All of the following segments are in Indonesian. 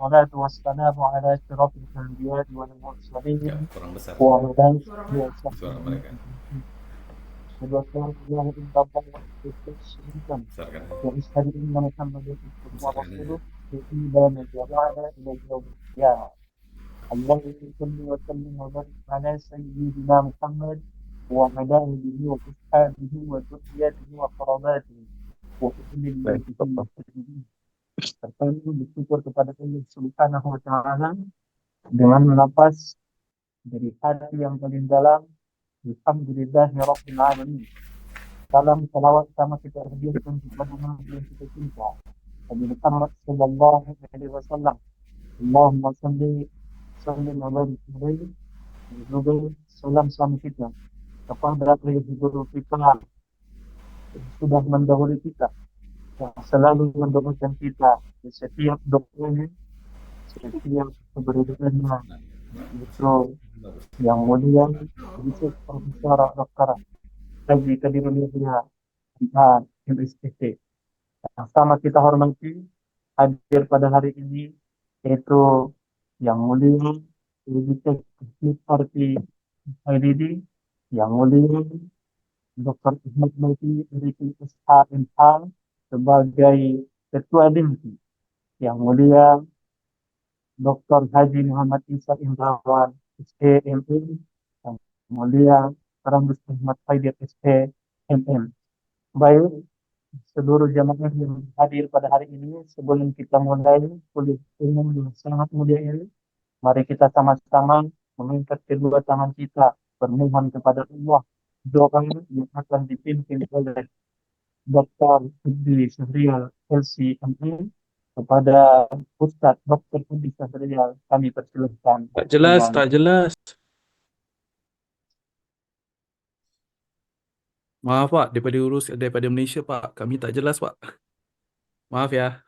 والصلاة والسلام على أشرف الأنبياء والمرسلين Nggak, kurang besar وعلى آله suara وصحبه mereka. أجمعين. أشهد أن لا إله إلا الله وحده لا شريك له Besarkan aja. وأشهد أن محمدا عبده Besarkan aja. ورسوله لا نبي بعده إلى يوم القيامة. اللهم صل وسلم وبارك على سيدنا محمد وعلى آله وأصحابه وذريته وقراباته وأهل Baik, بيته Bapak. أجمعين. Pertama bersyukur kepada Allah Subhanahu wa Ta'ala dengan melepas dari hati yang paling dalam. Alhamdulillahi Rabbil Alamin. Salam salawat sama kita hadirkan kepada Nabi yang kita cinta, Nabi Muhammad Sallallahu Alaihi Wasallam. Allahumma salli sallim wa barik alaihi. Juga salam sama kita kepada guru kita yang sudah mendahului kita, yang selalu mendoakan kita di setiap doanya, setiap keberadaannya. Itu yang mulia Yusuf Profesor Dr. Haji Kadirullah MSTT. Yang sama kita hormati hadir pada hari ini yaitu yang mulia Yusuf Parti IDD, yang mulia Dr. Ahmad Maiti dari SHMH sebagai Ketua DIMSI, yang mulia Dr. Haji Muhammad Isa Indrawan SEMM, yang mulia Rambus Ahmad Faidir SEMM. Baik, seluruh jamaah yang hadir pada hari ini, sebelum kita mulai kuliah umum yang sangat mulia ini, mari kita sama-sama mengangkat kedua tangan kita, bermohon kepada Allah doa yang akan dipimpin oleh Dr. Hadi Syahrial LCMA kepada Ustadz Dr. Hadi Syahrial. Kami persilahkan Tak jelas, dengan tak jelas. Maaf Pak, daripada Malaysia Pak, kami tak jelas Pak. Maaf ya.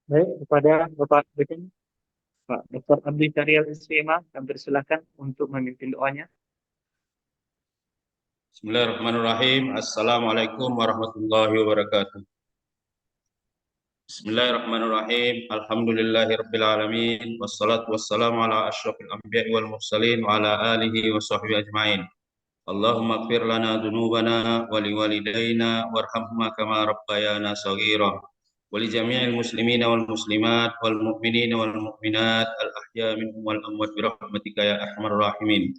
baik kepada Bapak Dekan Pak Dr. Abdi Syahrial LCMA. Kami persilahkan untuk memimpin doanya. Bismillahirrahmanirrahim. Assalamualaikum warahmatullahi wabarakatuh. Bismillahirrahmanirrahim. Alhamdulillahirabbil alamin. Wassalatu wassalamu ala asyrofil anbiya'i wal mursalin wa ala alihi wa sahbihi ajmain. Allahumma ighfir lana dzunubana wa liwalidayna warhamhuma kama rabbayana shaghira. Wa li jami'il muslimina wal muslimat wal mu'minina wal mu'minat al ahya minhum wal amwat bi rahmatika ya arhamar rahimin.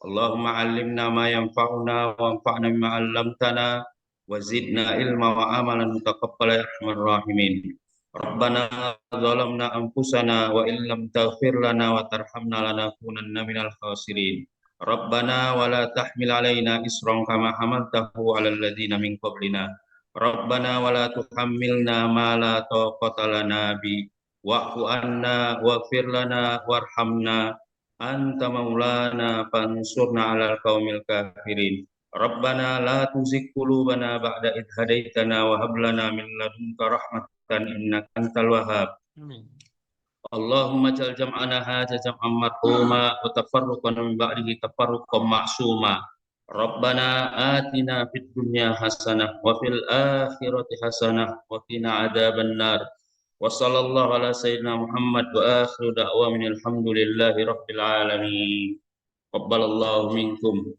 Allahumma 'allimna ma yanfa'una wa anfa'na bima 'allamtana wa zidna ilma wa amalan mutaqabbala ya arhamar rahimin. Rabbana zalamna anfusana wa illam taghfir lana wa tarhamna lanakunanna minal khasirin. Rabbana wa la tahmil alaina isran kama hamaltahu ala alladhina min qablina. Rabbana wa la tuhammilna ma la taqata lana bi wa'fu anna waghfir lana warhamna anta maulana fansurna 'alal qaumil kafirin. Rabbana la tuzigh qulubana ba'da idh hadaitana wa hab lana min ladunka rahmatan innaka antal wahhab. Amin. Allahumma jal jam'ana hadza jam'an marhuma wa tafarruqana min ba'dihi tafarruqan ma'suma. Rabbana atina fid dunya hasanah wa fil akhirati hasanah wa qina adzabannar. Wa sallallahu ala sayyidina Muhammad wa akhiru da'wana alhamdulillahi rabbil alamin. Qabbalallahu minkum.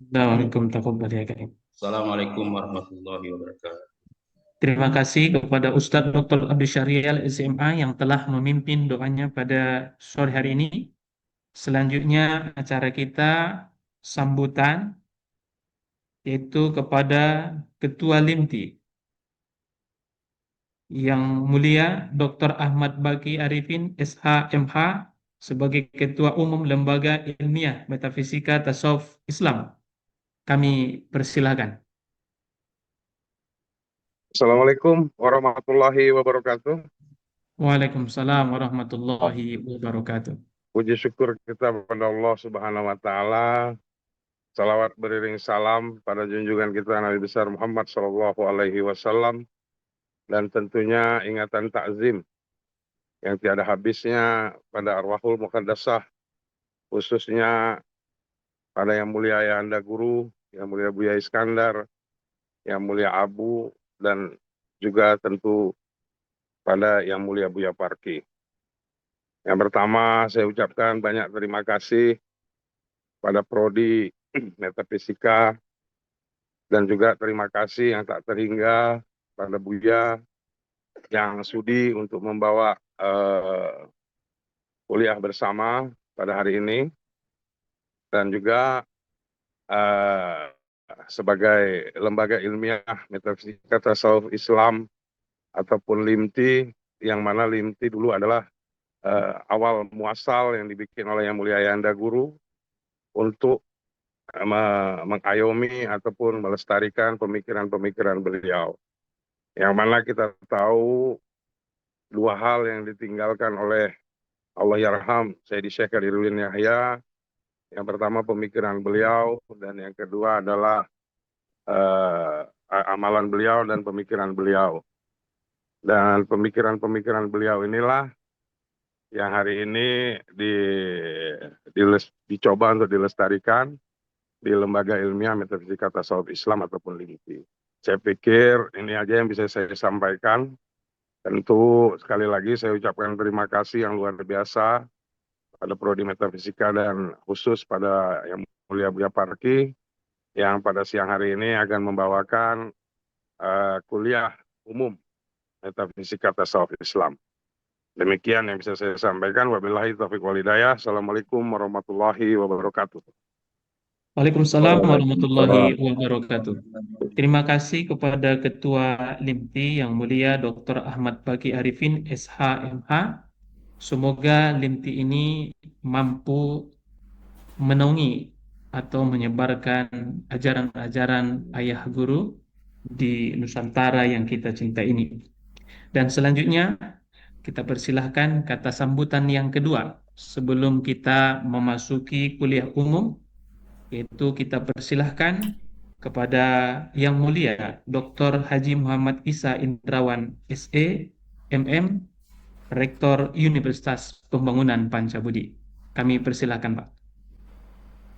Assalamualaikum taqabbal ya Karim. Assalamualaikum warahmatullahi wabarakatuh. Terima kasih kepada Ustadz Dr. Abdi Syahrial SMA yang telah memimpin doanya pada sore hari ini. Selanjutnya acara kita sambutan yaitu kepada Ketua LIMTI yang mulia Dr. Ahmad Baki Arifin SHMH sebagai Ketua Umum Lembaga Ilmiah Metafisika Tasawuf Islam. Kami persilahkan. Assalamualaikum warahmatullahi wabarakatuh. Waalaikumsalam warahmatullahi wabarakatuh. Puji syukur kita kepada Allah Subhanahu wa taala. Salawat beriring salam pada junjungan kita Nabi besar Muhammad sallallahu alaihi wasallam, dan tentunya ingatan takzim yang tiada habisnya pada arwahul muqaddasah, khususnya pada Yang Mulia Ayahanda Guru, Yang Mulia Buya Iskandar, Yang Mulia Abu, dan juga tentu pada Yang Mulia Buya Parki. Yang pertama, saya ucapkan banyak terima kasih pada Prodi Metafisika, dan juga terima kasih yang tak terhingga pada Buya yang sudi untuk membawa kuliah bersama pada hari ini, dan juga sebagai lembaga ilmiah Metafisika Tasawuf Islam ataupun LIMTI, yang mana LIMTI dulu adalah awal muasal yang dibikin oleh Yang Mulia Ayahanda Guru untuk mengayomi ataupun melestarikan pemikiran-pemikiran beliau. Yang mana kita tahu dua hal yang ditinggalkan oleh Allah yarham Sayyidi Syekh Kadirudin Yahya. Yang pertama pemikiran beliau, dan yang kedua adalah amalan beliau dan pemikiran beliau. Dan pemikiran-pemikiran beliau inilah yang hari ini dicoba untuk dilestarikan di Lembaga Ilmiah Metafisika Tasawuf Islam ataupun LIMTI. Saya pikir ini aja yang bisa saya sampaikan. Tentu sekali lagi saya ucapkan terima kasih yang luar biasa pada Prodi Metafisika dan khusus pada Yang Mulia Buya Parki yang pada siang hari ini akan membawakan kuliah umum Metafisika Tasawuf Islam. Demikian yang bisa saya sampaikan. Wabillahi taufiq wal hidayah. Assalamualaikum warahmatullahi wabarakatuh. Waalaikumsalam warahmatullahi wabarakatuh. Terima kasih kepada Ketua LIMTI Yang Mulia Dr. Ahmad Baqi Arifin, SH.MH. Semoga LIMTI ini mampu menaungi atau menyebarkan ajaran-ajaran ayah guru di Nusantara yang kita cinta ini. Dan selanjutnya kita persilahkan kata sambutan yang kedua sebelum kita memasuki kuliah umum, yaitu kita persilahkan kepada Yang Mulia Dr. Haji Muhammad Isa Indrawan, SE, MM, Rektor Universitas Pembangunan Pancabudi. Kami persilahkan, Pak.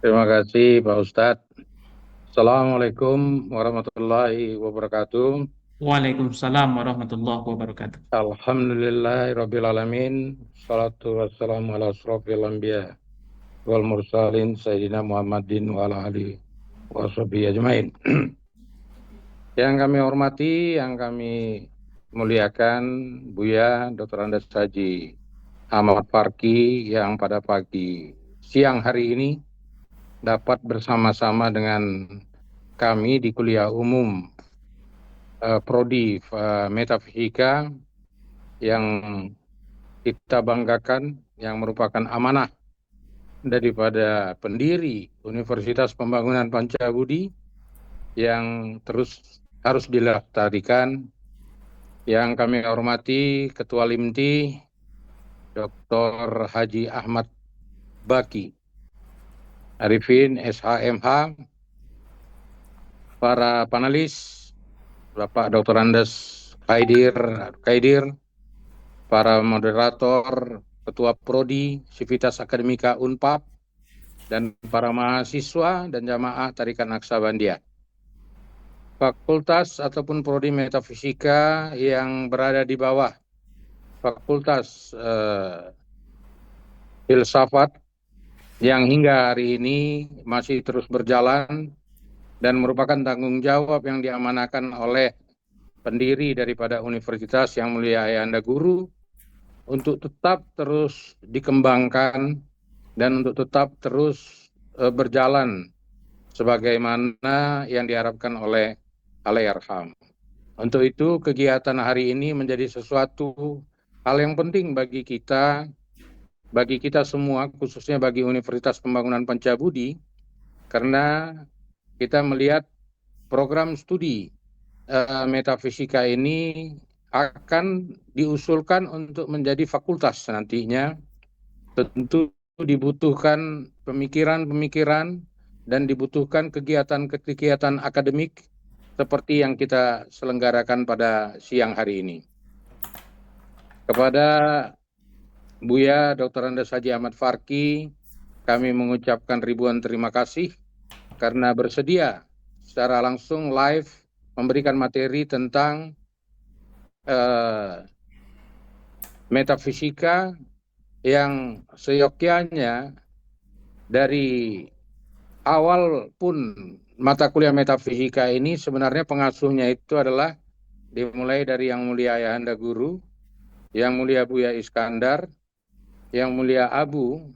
Terima kasih Pak Ustadz. Assalamualaikum warahmatullahi wabarakatuh. Waalaikumsalam warahmatullahi wabarakatuh. Alhamdulillahirrabbilalamin. Salatu wassalamu ala asrofil anbiya wal mursalin Sayyidina Muhammadin wa ala alihi wa sahbihi ajmain. Yang kami hormati, yang kami muliakan, Buya Dr. Andes Haji Ahmad Parki yang pada siang hari ini dapat bersama-sama dengan kami di kuliah umum Prodi Metafisika yang kita banggakan, yang merupakan amanah daripada pendiri Universitas Pembangunan Pancabudi yang terus harus dilestarikan. Yang kami hormati Ketua LIMTI Dr. Haji Ahmad Baqi Arifin, SH.MH, para panelis, Bapak Dr. Andes Kaidir, para moderator, Ketua Prodi, Sivitas Akademika Unpad, dan para mahasiswa dan jamaah Tarikat Naksabandia. Fakultas ataupun Prodi Metafisika yang berada di bawah Fakultas Filsafat yang hingga hari ini masih terus berjalan dan merupakan tanggung jawab yang diamanahkan oleh pendiri daripada Universitas Yang Mulia Ayahanda Guru untuk tetap terus dikembangkan dan untuk tetap terus berjalan sebagaimana yang diharapkan oleh Allahyarham. Untuk itu kegiatan hari ini menjadi sesuatu hal yang penting bagi kita semua, khususnya bagi Universitas Pembangunan Pancabudi, karena kita melihat program studi metafisika ini akan diusulkan untuk menjadi fakultas nantinya. Tentu dibutuhkan pemikiran-pemikiran dan dibutuhkan kegiatan-kegiatan akademik seperti yang kita selenggarakan pada siang hari ini. Kepada Buya Dr. Andes Haji Ahmad Farki, kami mengucapkan ribuan terima kasih karena bersedia secara langsung live memberikan materi tentang metafisika yang seyogyanya dari awal pun mata kuliah metafisika ini sebenarnya pengasuhnya itu adalah dimulai dari Yang Mulia Ayahanda Guru, Yang Mulia Buya Iskandar, Yang Mulia Abu,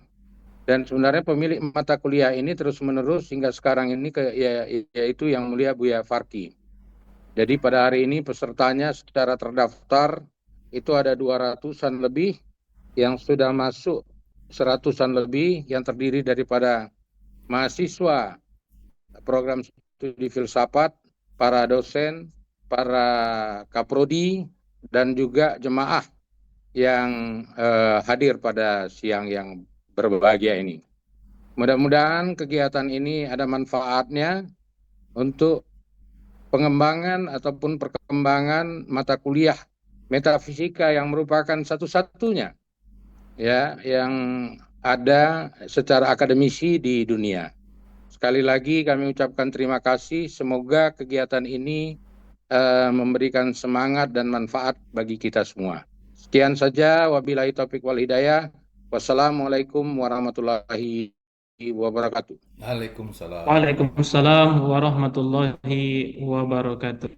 dan sebenarnya pemilik mata kuliah ini terus-menerus hingga sekarang ini yaitu Yang Mulia Buya Farki. Jadi pada hari ini pesertanya secara terdaftar itu ada 200-an lebih, yang sudah masuk 100-an lebih, yang terdiri daripada mahasiswa program studi filsafat, para dosen, para kaprodi, dan juga jemaah yang hadir pada siang yang berbahagia ini. Mudah-mudahan kegiatan ini ada manfaatnya untuk pengembangan ataupun perkembangan mata kuliah metafisika yang merupakan satu-satunya ya yang ada secara akademisi di dunia. Sekali lagi kami ucapkan terima kasih. Semoga kegiatan ini memberikan semangat dan manfaat bagi kita semua. Sekian saja, wabillahi taufiq wal hidayah. Wassalamualaikum warahmatullahi wabarakatuh. Waalaikumsalam. Waalaikumsalam warahmatullahi wabarakatuh.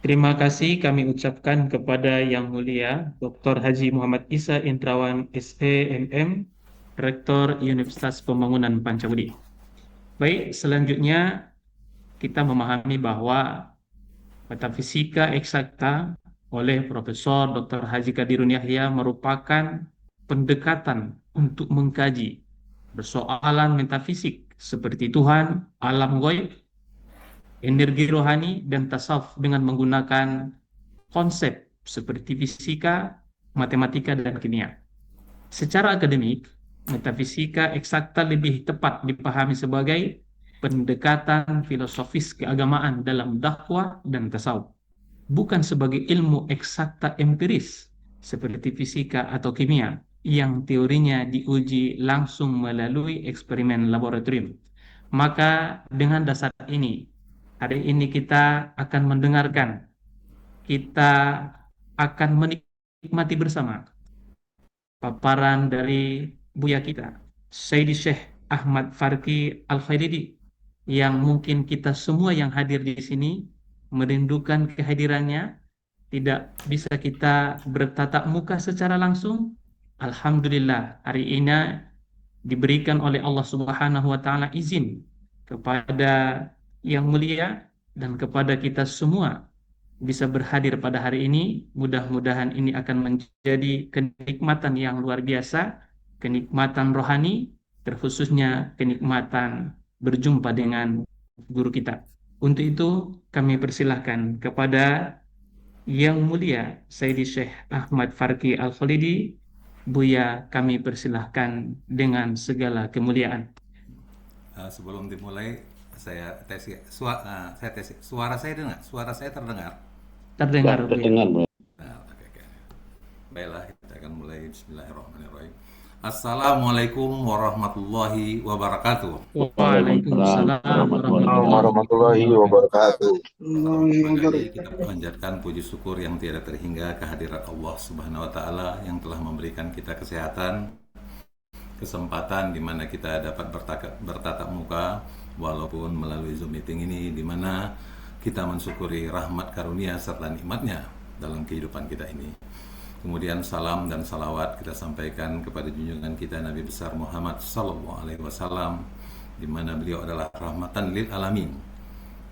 Terima kasih kami ucapkan kepada Yang Mulia Dr. Haji Muhammad Isa Indrawan SEMM, Rektor Universitas Pembangunan Pancawudi. Baik, selanjutnya kita memahami bahwa metafisika eksakta oleh Profesor Dr. Haji Qadirun Yahya merupakan pendekatan untuk mengkaji persoalan metafisik seperti Tuhan, alam gaib, energi rohani, dan tasawuf dengan menggunakan konsep seperti fisika, matematika, dan kimia. Secara akademik, metafisika eksakta lebih tepat dipahami sebagai pendekatan filosofis keagamaan dalam dakwah dan tasawuf, bukan sebagai ilmu eksakta empiris seperti fisika atau kimia yang teorinya diuji langsung melalui eksperimen laboratorium. Maka dengan dasar ini, hari ini kita akan mendengarkan, kita akan menikmati bersama paparan dari Buya kita, Sayyidi Syekh Ahmad Farki Al-Khairidi, yang mungkin kita semua yang hadir di sini merindukan kehadirannya. Tidak bisa kita bertatap muka secara langsung. Alhamdulillah, hari ini diberikan oleh Allah Subhanahu wa Ta'ala izin kepada Yang Mulia dan kepada kita semua bisa berhadir pada hari ini. Mudah-mudahan ini akan menjadi kenikmatan yang luar biasa, kenikmatan rohani, terkhususnya kenikmatan berjumpa dengan guru kita. Untuk itu kami persilahkan kepada Yang Mulia Sayyidi Syekh Ahmad Farki Al-Khalidi. Buya, kami persilahkan dengan segala kemuliaan. Sebelum dimulai, saya tes suara saya dengar, suara saya terdengar. Terdengar, Buya. Oke. Baiklah, kita akan mulai. Bismillahirrahmanirrahim. Assalamualaikum warahmatullahi wabarakatuh. Waalaikumsalam warahmatullahi wabarakatuh. Kembali kita panjatkan puji syukur yang tiada terhingga kehadirat Allah Subhanahu wa Ta'ala yang telah memberikan kita kesehatan, kesempatan di mana kita dapat bertatap muka walaupun melalui Zoom meeting ini, di mana kita mensyukuri rahmat karunia serta nikmatnya dalam kehidupan kita ini. Kemudian salam dan salawat kita sampaikan kepada junjungan kita Nabi besar Muhammad sallallahu alaihi wasallam, di mana beliau adalah rahmatan lil alamin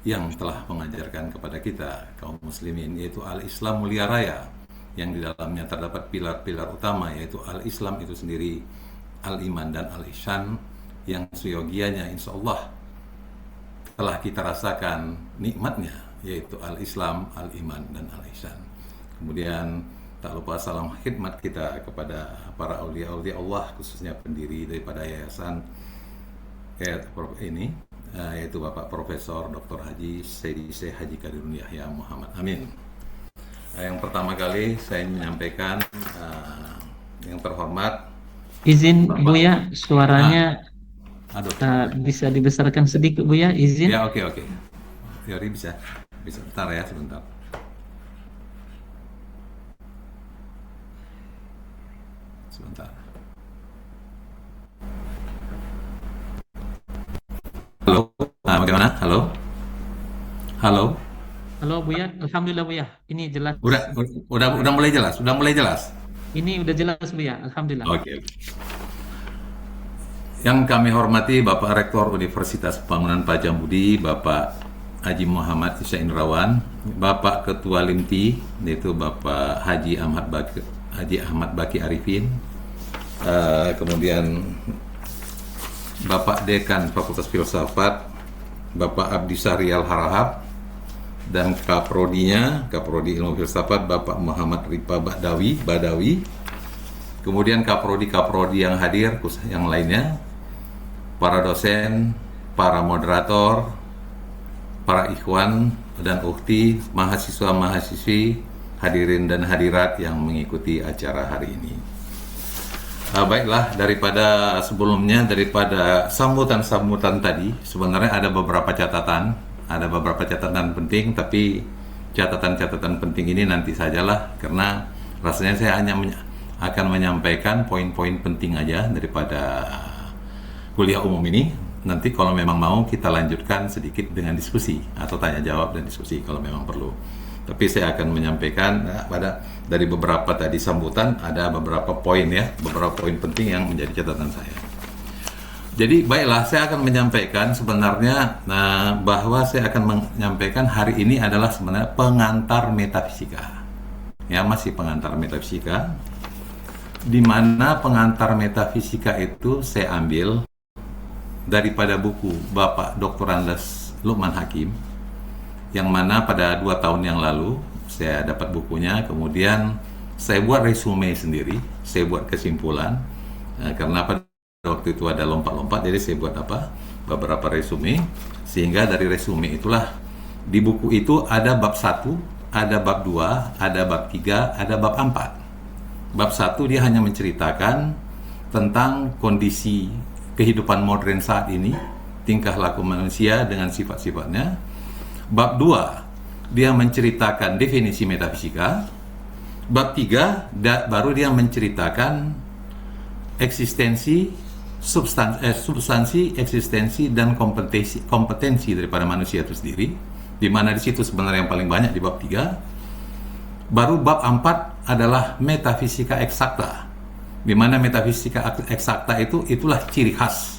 yang telah mengajarkan kepada kita kaum muslimin, yaitu al-Islam mulia raya, yang di dalamnya terdapat pilar-pilar utama, yaitu al-Islam itu sendiri, al-iman dan al-ihsan, yang seyogianya insyaallah telah kita rasakan nikmatnya, yaitu al-Islam, al-iman dan al-ihsan. Kemudian tak lupa salam khidmat kita kepada para aulia-aulia Allah, khususnya pendiri daripada yayasan ini, yaitu Bapak Profesor Dr. Haji Sayyidi Syekh Haji Qadirun Yahya Muhammad. Amin. Yang pertama kali saya menyampaikan yang terhormat. Izin Bapak. Buya, suaranya Aduh. bisa dibesarkan sedikit Buya, izin. Ya, oke. Teori bisa bentar ya, sebentar. Halo, bagaimana? Halo. Halo Buya, Alhamdulillah Buya, ini jelas. Udah mulai jelas. Ini udah jelas Buya, Alhamdulillah. Oke. Yang kami hormati Bapak Rektor Universitas Pembangunan Pajamudi, Bapak Haji Muhammad Isa Indrawan, Bapak Ketua LIMTI, yaitu Bapak Haji Ahmad Baki Arifin, kemudian Bapak Dekan Fakultas Filsafat, Bapak Abdi Syahrial Harahap, dan Kaprodinya, Kaprodi Ilmu Filsafat, Bapak Muhammad Ripa Badawi, kemudian Kaprodi yang hadir, yang lainnya, para dosen, para moderator, para ikhwan dan ukhti, mahasiswa-mahasiswi, hadirin dan hadirat yang mengikuti acara hari ini. Baiklah, daripada sambutan tadi, sebenarnya ada beberapa catatan penting, tapi catatan penting ini nanti sajalah, karena rasanya saya hanya akan menyampaikan poin-poin penting aja daripada kuliah umum ini. Nanti kalau memang mau kita lanjutkan sedikit dengan diskusi atau tanya jawab dan diskusi kalau memang perlu. Tapi saya akan menyampaikan dari beberapa tadi sambutan, ada beberapa poin penting yang menjadi catatan saya. Jadi baiklah, saya akan menyampaikan sebenarnya bahwa saya akan menyampaikan hari ini adalah sebenarnya pengantar metafisika. Ya, masih pengantar metafisika, di mana pengantar metafisika itu saya ambil daripada buku Bapak Dr. Andes Lukman Hakim, yang mana pada 2 tahun yang lalu saya dapat bukunya, kemudian saya buat resume sendiri, saya buat kesimpulan, karena pada waktu itu ada lompat-lompat, jadi saya buat beberapa resume, sehingga dari resume itulah di buku itu ada bab 1, ada bab 2, ada bab 3, ada bab 4. Bab 1 dia hanya menceritakan tentang kondisi kehidupan modern saat ini, tingkah laku manusia dengan sifat-sifatnya. Bab 2 dia menceritakan definisi metafisika. Bab 3 baru dia menceritakan eksistensi, substansi, eksistensi dan kompetensi daripada manusia itu sendiri, di mana di situ sebenarnya yang paling banyak di bab 3. Baru bab 4 adalah metafisika eksakta, di mana metafisika eksakta itulah ciri khas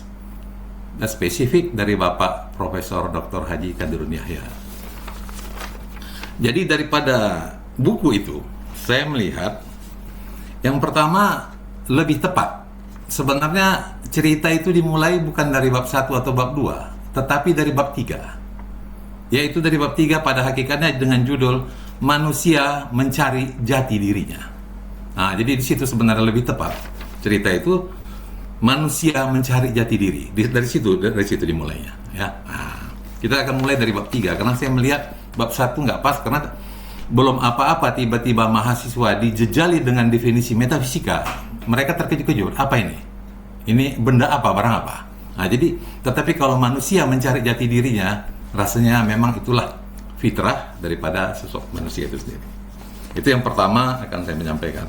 dan spesifik dari Bapak Profesor Dr. Haji Qadirun Yahya. Jadi daripada buku itu, saya melihat yang pertama lebih tepat. Sebenarnya cerita itu dimulai bukan dari bab 1 atau bab 2, tetapi dari bab 3. Yaitu dari bab 3 pada hakikatnya dengan judul Manusia Mencari Jati Dirinya. Nah, jadi di situ sebenarnya lebih tepat. Cerita itu manusia mencari jati diri. Dari situ dimulainya, ya. Nah, kita akan mulai dari bab 3 karena saya melihat bab 1 nggak pas, karena belum apa-apa tiba-tiba mahasiswa dijejali dengan definisi metafisika. Mereka terkejut-kejut, apa ini? Ini benda apa, barang apa? Nah, jadi tetapi kalau manusia mencari jati dirinya, rasanya memang itulah fitrah daripada sosok manusia itu sendiri. Itu yang pertama akan saya menyampaikan.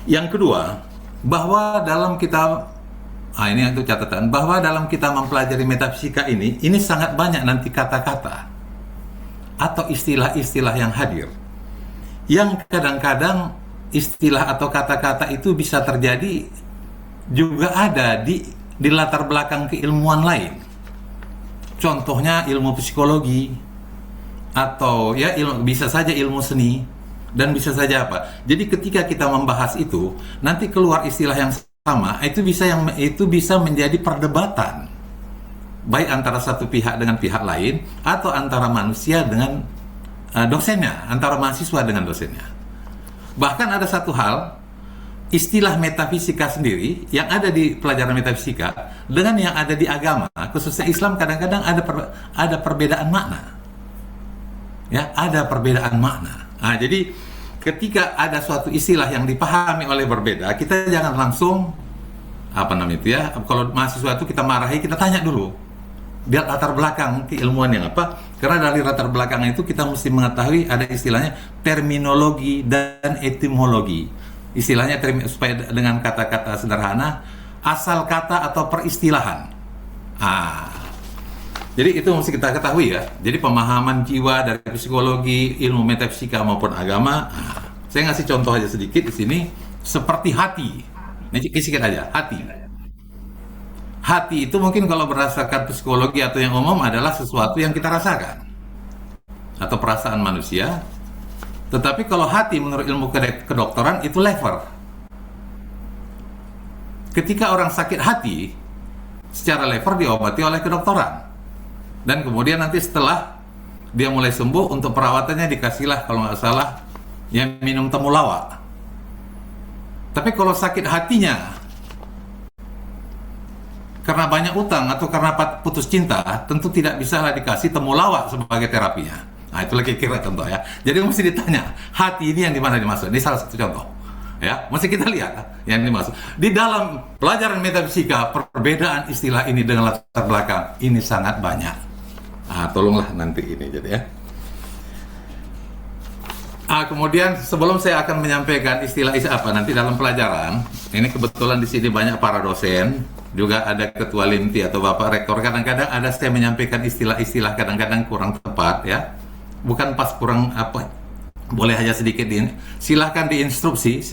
Yang kedua, bahwa dalam kita ini untuk catatan, bahwa dalam kita mempelajari metafisika ini sangat banyak nanti kata-kata atau istilah-istilah yang hadir, yang kadang-kadang istilah atau kata-kata itu bisa terjadi juga ada di latar belakang keilmuan lain. Contohnya ilmu psikologi, atau ya bisa saja ilmu seni, dan bisa saja apa. Jadi ketika kita membahas itu, nanti keluar istilah yang sama, itu bisa menjadi perdebatan, baik antara satu pihak dengan pihak lain, atau antara manusia dengan dosennya, antara mahasiswa dengan dosennya. Bahkan ada satu hal, istilah metafisika sendiri yang ada di pelajaran metafisika dengan yang ada di agama, khususnya Islam, kadang-kadang ada perbedaan makna. Ya, ada perbedaan makna. Nah, jadi ketika ada suatu istilah yang dipahami oleh berbeda, kita jangan langsung kalau mahasiswa itu kita marahi, kita tanya dulu dia latar belakang keilmuan yang apa, karena dari latar belakang itu kita mesti mengetahui ada istilahnya terminologi dan etimologi. Istilahnya supaya dengan kata-kata sederhana, asal kata atau peristilahan. Jadi itu mesti kita ketahui ya. Jadi pemahaman jiwa dari psikologi, ilmu metafisika maupun agama. Saya ngasih contoh aja sedikit di sini, seperti hati. Ini sedikit aja, hati. Hati itu mungkin kalau berdasarkan psikologi atau yang umum adalah sesuatu yang kita rasakan atau perasaan manusia. Tetapi kalau hati menurut ilmu kedokteran itu lever. Ketika orang sakit hati, secara lever diobati oleh kedokteran. Dan kemudian nanti setelah dia mulai sembuh, untuk perawatannya dikasihlah kalau nggak salah yang minum temulawak. Tapi kalau sakit hatinya karena banyak utang atau karena putus cinta, tentu tidak bisa lah dikasih temulawak sebagai terapinya. Nah, itulah kira-kira contoh ya. Jadi mesti ditanya, hati ini yang di mana dimaksud. Ini salah satu contoh. Ya, mesti kita lihat yang dimaksud. Di dalam pelajaran metafisika, perbedaan istilah ini dengan latar belakang ini sangat banyak. Tolonglah nanti ini jadi ya. Kemudian sebelum saya akan menyampaikan istilah apa nanti dalam pelajaran, ini kebetulan di sini banyak para dosen, juga ada ketua LIMTI atau bapak rektor. Kadang-kadang ada saya menyampaikan istilah-istilah kadang-kadang kurang tepat ya, bukan pas kurang apa, boleh hanya sedikit silahkan diinstruksi,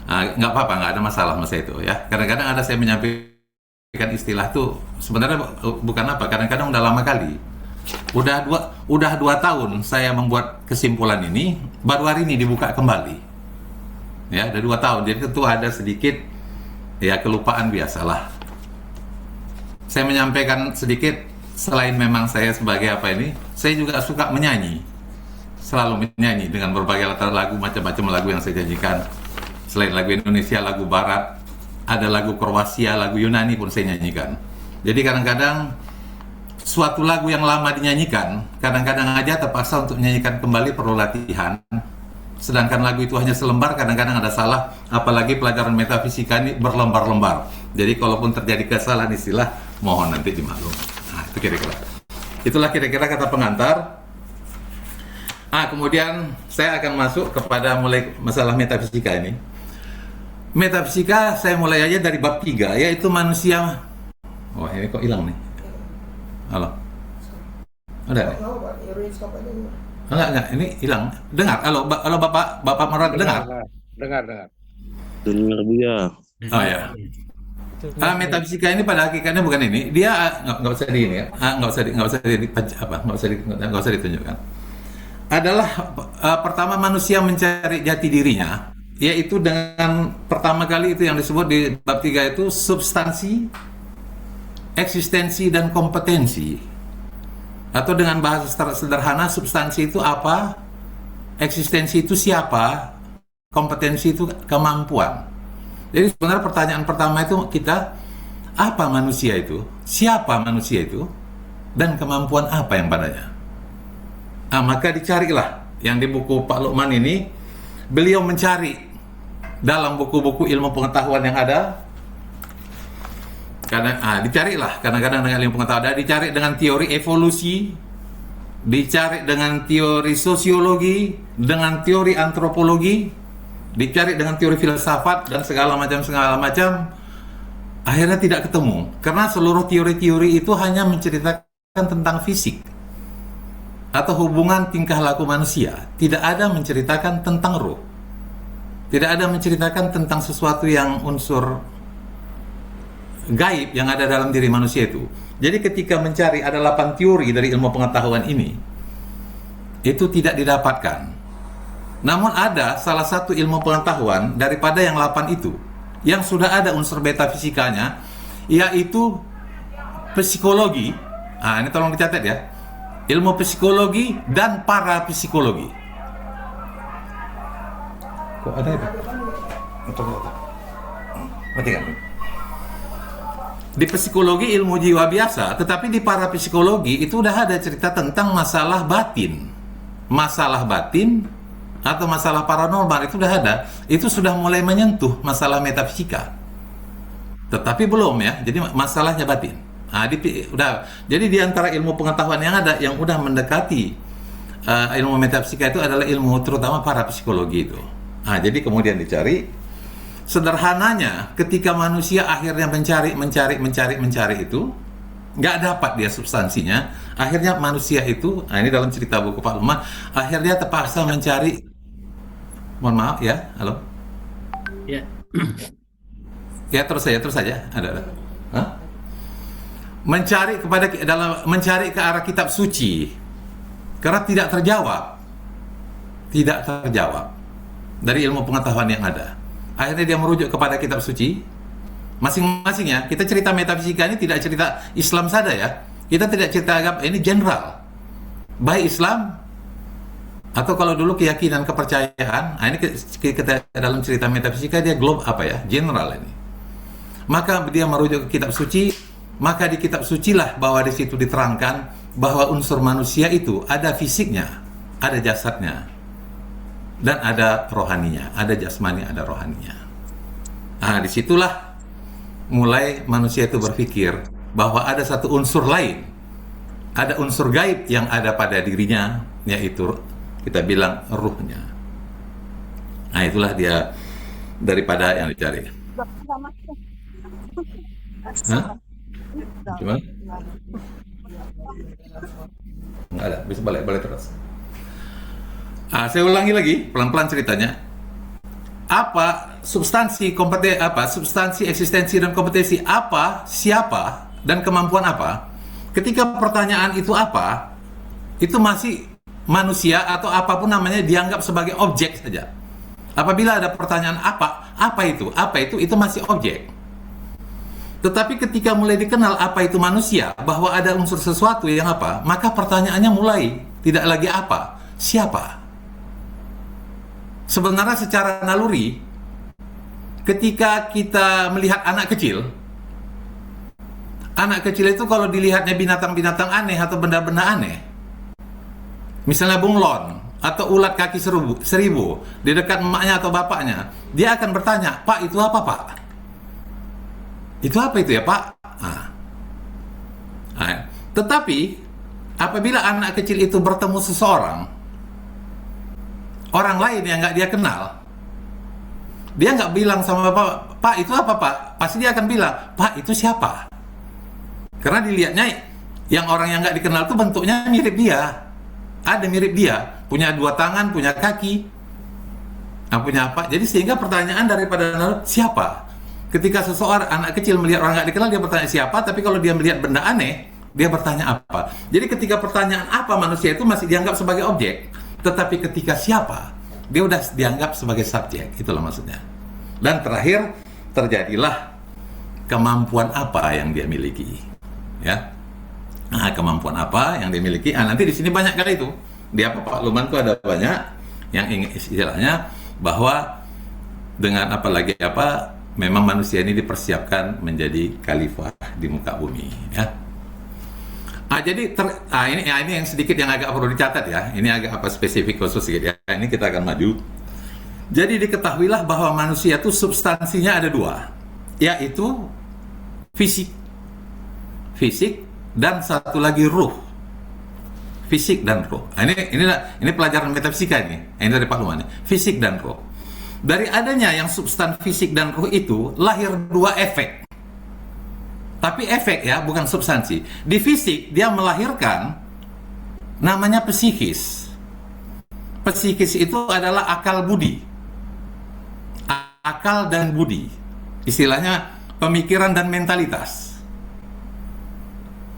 nggak apa-apa, nggak ada masalah masa itu ya. Kadang-kadang ada saya menyampaikan istilah tuh sebenarnya bukan apa, kadang-kadang udah lama kali. Udah 2 tahun saya membuat kesimpulan ini, baru hari ini dibuka kembali. Ya, udah 2 tahun. Jadi tentu ada sedikit ya kelupaan, biasalah. Saya menyampaikan sedikit, selain memang saya sebagai apa ini, saya juga suka menyanyi. Selalu menyanyi dengan berbagai latar lagu, macam-macam lagu yang saya nyanyikan. Selain lagu Indonesia, lagu Barat, ada lagu Kroasia, lagu Yunani pun saya nyanyikan. Jadi kadang-kadang suatu lagu yang lama dinyanyikan, kadang-kadang aja terpaksa untuk menyanyikan kembali perlu latihan. Sedangkan lagu itu hanya selembar, kadang-kadang ada salah, apalagi pelajaran metafisika ini berlembar-lembar. Jadi kalaupun terjadi kesalahan istilah, mohon nanti dimaklum. Itu kira-kira. Itulah kira-kira kata pengantar. Kemudian saya akan masuk kepada mulai masalah metafisika ini. Metafisika saya mulai aja dari bab 3, yaitu manusia. Wah, ini kok hilang nih? Halo? Ada? Enggak, ini hilang. Dengar? Halo Bapak Marwan, dengar? Dengar. Dengar Buya. Oh ya. Metafisika ini pada hakikatnya bukan ini. Dia nggak usah di ini ya. Nggak usah ditunjukkan. Adalah pertama manusia mencari jati dirinya, yaitu dengan pertama kali itu yang disebut di bab 3 itu substansi, eksistensi dan kompetensi. Atau dengan bahasa sederhana, substansi itu apa, eksistensi itu siapa, kompetensi itu kemampuan. Jadi sebenarnya pertanyaan pertama itu kita, apa manusia itu, siapa manusia itu, dan kemampuan apa yang padanya. Maka dicarilah yang di buku Pak Lukman ini, beliau mencari dalam buku-buku ilmu pengetahuan yang ada. Karena dicarilah kadang-kadang dengan ilmu pengetahuan, dicari dengan teori evolusi, dicari dengan teori sosiologi, dengan teori antropologi, dicari dengan teori filsafat dan segala macam. Akhirnya tidak ketemu karena seluruh teori-teori itu hanya menceritakan tentang fisik atau hubungan tingkah laku manusia, tidak ada menceritakan tentang ruh, tidak ada menceritakan tentang sesuatu yang unsur gaib yang ada dalam diri manusia itu. Jadi ketika mencari ada 8 teori dari ilmu pengetahuan ini, itu tidak didapatkan. Namun ada salah satu ilmu pengetahuan daripada yang 8 itu yang sudah ada unsur metafisikanya, yaitu psikologi. Ini tolong dicatat ya. Ilmu psikologi dan parapsikologi. Kok ada itu? Matikan. Di psikologi ilmu jiwa biasa, tetapi di parapsikologi itu udah ada cerita tentang masalah batin. Masalah batin atau masalah paranormal itu sudah ada, itu sudah mulai menyentuh masalah metafisika. Tetapi belum ya, jadi masalahnya batin. Udah. Jadi di antara ilmu pengetahuan yang ada, yang udah mendekati ilmu metafisika itu adalah ilmu terutama para psikologi itu. Jadi kemudian dicari. Sederhananya, ketika manusia akhirnya mencari itu, nggak dapat dia substansinya. Akhirnya manusia itu, ini dalam cerita buku Pak Lukman, akhirnya terpaksa mencari. Mohon maaf ya, halo. Ya. Ya terus saja. Ada. Mencari ke arah kitab suci, karena tidak terjawab dari ilmu pengetahuan yang ada. Akhirnya dia merujuk kepada kitab suci. Masing-masingnya, kita cerita metafisika ini tidak cerita Islam saja ya. Kita tidak cerita agama, ini general. Baik Islam, atau kalau dulu keyakinan, kepercayaan, ini kita dalam cerita metafisika dia general ini. Maka dia merujuk ke kitab suci, maka di kitab sucilah bahwa di situ diterangkan bahwa unsur manusia itu ada fisiknya, ada jasadnya, dan ada rohaninya, ada jasmani, ada rohaninya. Disitulah mulai manusia itu berpikir bahwa ada satu unsur lain, ada unsur gaib yang ada pada dirinya, yaitu kita bilang ruhnya. Itulah dia daripada yang dicari. Gimana? Nggak ada, bisa balik terus. Saya ulangi lagi pelan-pelan ceritanya. Apa substansi eksistensi dan kompetensi apa, siapa, dan kemampuan apa? Ketika pertanyaan itu apa, itu masih manusia atau apapun namanya dianggap sebagai objek saja. Apabila ada pertanyaan apa itu masih objek. Tetapi ketika mulai dikenal apa itu manusia, bahwa ada unsur sesuatu yang apa, maka pertanyaannya mulai tidak lagi apa, siapa. Sebenarnya secara naluri, ketika kita melihat anak kecil itu kalau dilihatnya binatang-binatang aneh atau benda-benda aneh, misalnya bunglon atau ulat kaki seribu di dekat emaknya atau bapaknya, dia akan bertanya, "Pak, itu apa, Pak? Itu apa itu ya, Pak?" Tetapi apabila anak kecil itu bertemu seseorang, orang lain yang nggak dia kenal, dia nggak bilang sama bapak, "Pak, itu apa, Pak?" Pasti dia akan bilang, "Pak, itu siapa?" Karena dilihatnya yang orang yang nggak dikenal itu bentuknya mirip dia, ada mirip dia, punya dua tangan, punya kaki, punya apa. Jadi sehingga pertanyaan daripada siapa. Ketika seseorang anak kecil melihat orang nggak dikenal, dia bertanya siapa. Tapi kalau dia melihat benda aneh, dia bertanya apa. Jadi ketika pertanyaan apa manusia itu masih dianggap sebagai objek. Tetapi ketika siapa, dia udah dianggap sebagai subjek. Itulah maksudnya. Dan terakhir terjadilah kemampuan apa yang dia miliki, ya. Kemampuan apa yang dia miliki. Nanti di sini banyak kali itu. Di Pak Luman itu ada banyak yang ingin istilahnya bahwa dengan memang manusia ini dipersiapkan menjadi khalifah di muka bumi, ya. Jadi ini yang sedikit yang agak perlu dicatat ya. Ini agak spesifik khusus sedikit ya. Ini kita akan maju. Jadi diketahuilah bahwa manusia itu substansinya ada dua, yaitu fisik dan satu lagi ruh. Fisik dan ruh. Ini pelajaran metafisika ini dari Pak Luman. Fisik dan ruh. Dari adanya yang substan fisik dan ruh itu lahir dua efek. Tapi efek ya, bukan substansi. Di fisik dia melahirkan namanya psikis. Psikis itu adalah akal budi. Akal dan budi. Istilahnya pemikiran dan mentalitas.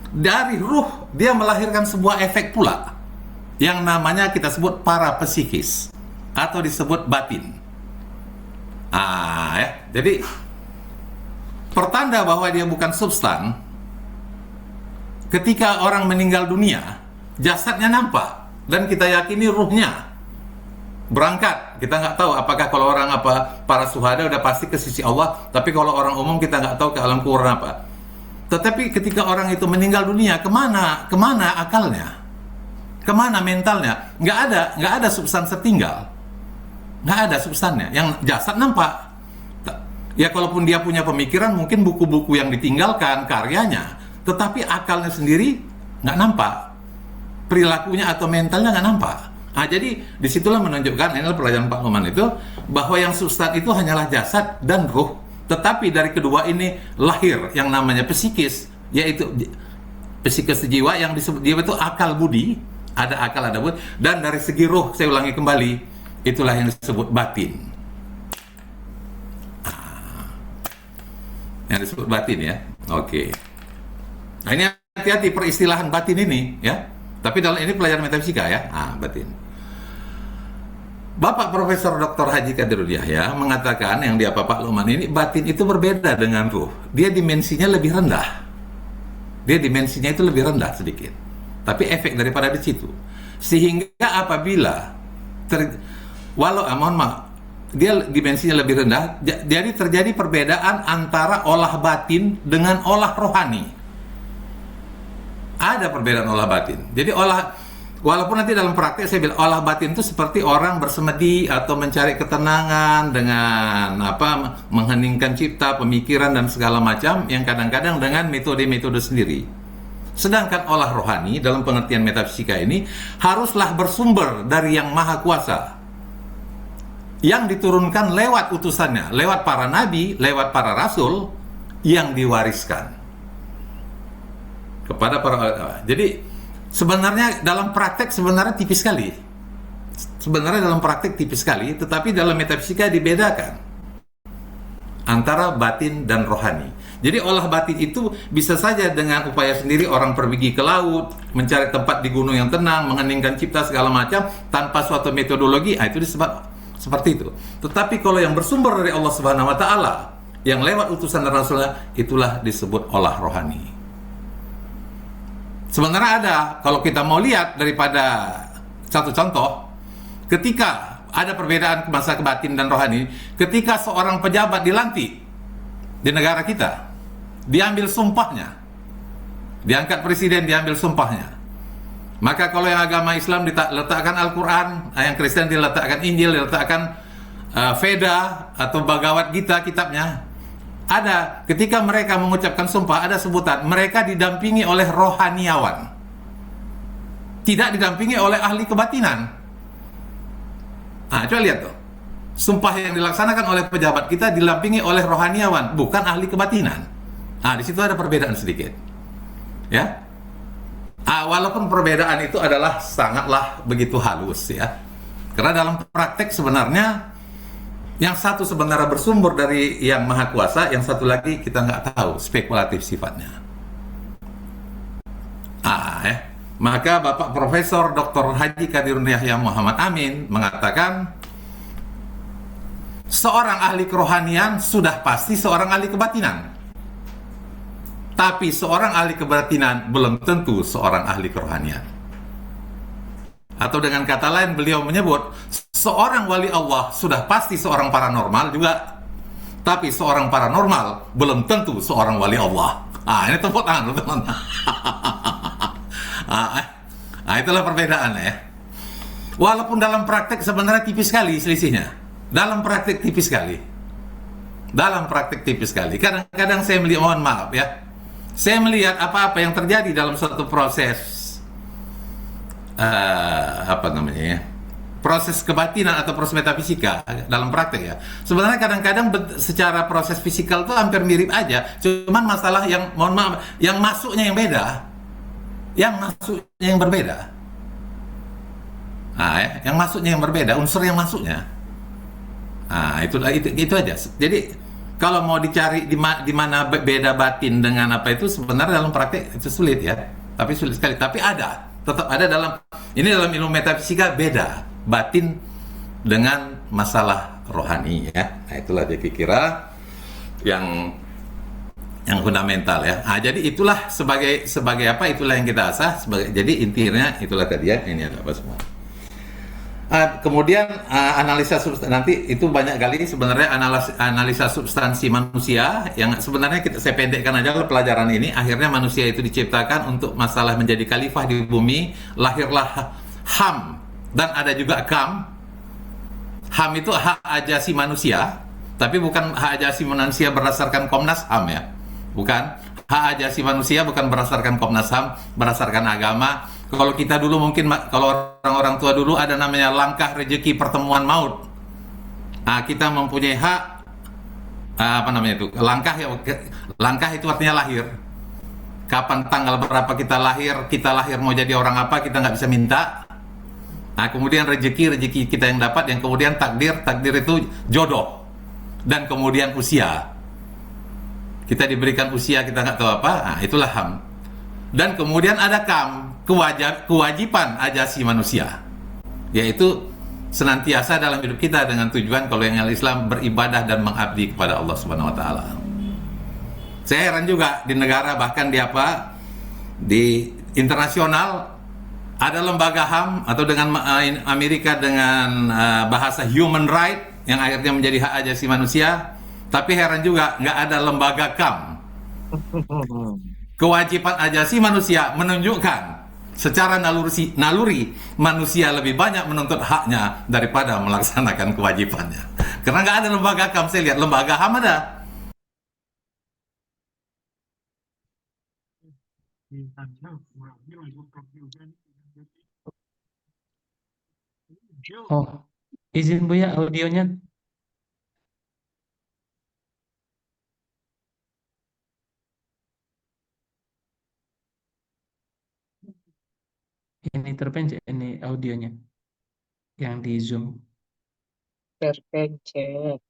Dari ruh dia melahirkan sebuah efek pula yang namanya kita sebut para psikis atau disebut batin. Jadi pertanda bahwa dia bukan substan, ketika orang meninggal dunia, jasadnya nampak dan kita yakini ruhnya berangkat. Kita nggak tahu apakah kalau orang para syuhada udah pasti ke sisi Allah, tapi kalau orang umum kita nggak tahu ke alam kubur apa. Tetapi ketika orang itu meninggal dunia, kemana akalnya, kemana mentalnya? Nggak ada substansi tertinggal. nggak ada substannya. Yang jasad nampak. Ya kalaupun dia punya pemikiran, mungkin buku-buku yang ditinggalkan, karyanya, tetapi akalnya sendiri nggak nampak. Perilakunya atau mentalnya nggak nampak. Nah, jadi disitulah menunjukkan, inilah pelajaran Pak Luman itu, bahwa yang substan itu hanyalah jasad dan ruh. Tetapi dari kedua ini lahir yang namanya psikis, yaitu psikis jiwa, yang disebut jiwa itu akal budi, ada akal, ada budi, dan dari segi ruh, saya ulangi kembali, itulah yang disebut batin. Yang disebut batin ya. Oke. Nah, ini hati-hati peristilahan batin ini ya. Tapi dalam ini pelajaran metafisika ya. Batin. Bapak Profesor Dr. Haji Qadirul Yahya mengatakan yang dia Pak Luman ini, batin itu berbeda dengan ruh. Dia dimensinya lebih rendah. Dia dimensinya itu lebih rendah sedikit. Tapi efek daripada di situ. Sehingga apabila mohon maaf, dia dimensinya lebih rendah, jadi terjadi perbedaan antara olah batin dengan olah rohani. Ada perbedaan olah batin. Jadi walaupun nanti dalam praktek saya bilang olah batin itu seperti orang bersemedi atau mencari ketenangan dengan mengheningkan cipta, pemikiran dan segala macam yang kadang-kadang dengan metode-metode sendiri. Sedangkan olah rohani dalam pengertian metafisika ini haruslah bersumber dari Yang Maha Kuasa, yang diturunkan lewat utusannya, lewat para nabi, lewat para rasul, yang diwariskan kepada para. Jadi sebenarnya dalam praktek sebenarnya tipis sekali. Sebenarnya dalam praktek tipis sekali, tetapi dalam metafisika dibedakan antara batin dan rohani. Jadi olah batin itu bisa saja dengan upaya sendiri, orang pergi ke laut, mencari tempat di gunung yang tenang, mengheningkan cipta segala macam tanpa suatu metodologi, itu disebut seperti itu. Tetapi kalau yang bersumber dari Allah Subhanahu wa taala, yang lewat utusan dan rasulnya, itulah disebut olah rohani. Sebenarnya ada, kalau kita mau lihat daripada satu contoh, ketika ada perbedaan masa batin dan rohani, ketika seorang pejabat dilantik di negara kita, diambil sumpahnya, diangkat presiden, diambil sumpahnya. Maka kalau yang agama Islam diletakkan Al-Quran, yang Kristen diletakkan Injil, diletakkan Veda atau Bhagavad Gita kitabnya. Ada, ketika mereka mengucapkan sumpah, ada sebutan, mereka didampingi oleh rohaniawan. Tidak didampingi oleh ahli kebatinan. Coba lihat tuh. Sumpah yang dilaksanakan oleh pejabat kita didampingi oleh rohaniawan, bukan ahli kebatinan. Di situ ada perbedaan sedikit. Ya. Walaupun perbedaan itu adalah sangatlah begitu halus ya. Karena dalam praktek sebenarnya yang satu sebenarnya bersumber dari Yang Maha Kuasa, yang satu lagi kita nggak tahu, spekulatif sifatnya. Maka Bapak Profesor Dr. Haji Qadirul Yahya Muhammad Amin mengatakan seorang ahli kerohanian sudah pasti seorang ahli kebatinan. Tapi seorang ahli kebatinan belum tentu seorang ahli kerohanian. Atau dengan kata lain, beliau menyebut seorang wali Allah sudah pasti seorang paranormal juga. Tapi seorang paranormal belum tentu seorang wali Allah. Ini tepuk tangan, teman-teman. Itulah perbedaan ya. Walaupun dalam praktek sebenarnya tipis sekali selisihnya. Dalam praktek tipis sekali. Kadang-kadang saya melihat, mohon maaf ya, saya melihat apa-apa yang terjadi dalam suatu proses proses kebatinan atau proses metafisika dalam praktek ya. Sebenarnya kadang-kadang secara proses fisikal itu hampir mirip aja, cuman masalah yang, mohon maaf, yang masuknya yang beda, yang masuknya yang berbeda. Yang masuknya yang berbeda, unsur yang masuknya. Itu aja. Jadi kalau mau dicari di mana beda batin dengan apa itu, sebenarnya dalam praktek itu sulit ya. Tapi sulit sekali. Tapi ada, tetap ada dalam ilmu metafisika, beda batin dengan masalah rohani ya. Itulah dia kira yang fundamental ya. Jadi itulah sebagai apa, itulah yang kita asah jadi intinya itulah tadi ya. Ini ada apa semua. Kemudian analisa substansi, nanti itu banyak kali sebenarnya analisa substansi manusia yang sebenarnya saya pendekkan aja pelajaran ini. Akhirnya manusia itu diciptakan untuk masalah menjadi khalifah di bumi, lahirlah Ham dan ada juga Kam. HAM itu hak ajasi manusia, tapi bukan hak ajasi manusia berdasarkan Komnas HAM ya. Bukan. Hak ajasi manusia bukan berdasarkan Komnas HAM, berdasarkan agama. Kalau kita dulu mungkin, kalau orang-orang tua dulu ada namanya langkah rezeki pertemuan maut. Nah, kita mempunyai hak, apa namanya itu? Langkah itu artinya lahir. Kapan tanggal berapa kita lahir mau jadi orang apa, kita nggak bisa minta. Nah, kemudian rezeki kita yang dapat, yang kemudian takdir itu jodoh. Dan kemudian usia. Kita diberikan usia, kita nggak tahu apa, nah, itulah HAM. Dan kemudian ada KAM, kewajiban ajasi manusia, yaitu senantiasa dalam hidup kita dengan tujuan kalau yang Islam beribadah dan mengabdi kepada Allah Subhanahu wa taala. Saya heran juga di negara, bahkan di internasional ada lembaga HAM, atau dengan Amerika dengan bahasa human right yang akhirnya menjadi hak ajasi manusia, tapi heran juga nggak ada lembaga KAM. Kewajiban ajasi manusia menunjukkan secara naluri manusia lebih banyak menuntut haknya daripada melaksanakan kewajibannya. Karena nggak ada lembaga KAM. Saya lihat lembaga HAM ada. Oh, izin Buya, audionya. Ini terpencet, ini audionya yang di Zoom. Terpencet.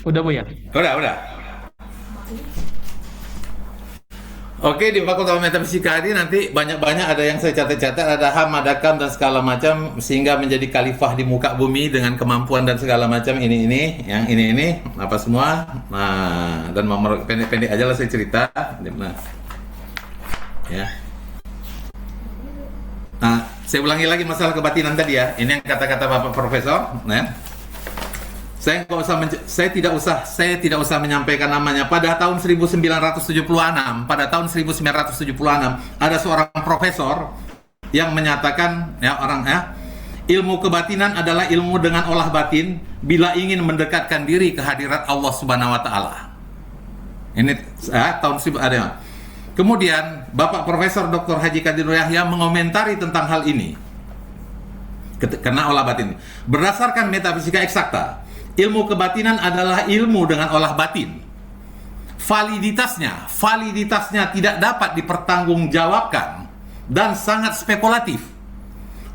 Udah Buya. Udah. Oke, di Fakultas Metafisika ini nanti banyak-banyak ada yang saya catat-catat, ada HAM, ada KAM dan segala macam, sehingga menjadi khalifah di muka bumi dengan kemampuan dan segala macam ini apa semua. Nah, dan pendek-pendek aja lah saya cerita. Nah, ya. Nah, saya ulangi lagi masalah kebatinan tadi ya. Ini yang kata-kata Bapak Profesor, nah. Saya tidak usah menyampaikan namanya. Pada tahun 1976, ada seorang profesor yang menyatakan ilmu kebatinan adalah ilmu dengan olah batin bila ingin mendekatkan diri ke hadirat Allah Subhanahu wa taala. Ini tahun 1000 ada. Kemudian Bapak Profesor Dr. Haji Kadir Yahya mengomentari tentang hal ini. Karena olah batin berdasarkan metafisika eksakta, ilmu kebatinan adalah ilmu dengan olah batin. Validitasnya tidak dapat dipertanggungjawabkan dan sangat spekulatif.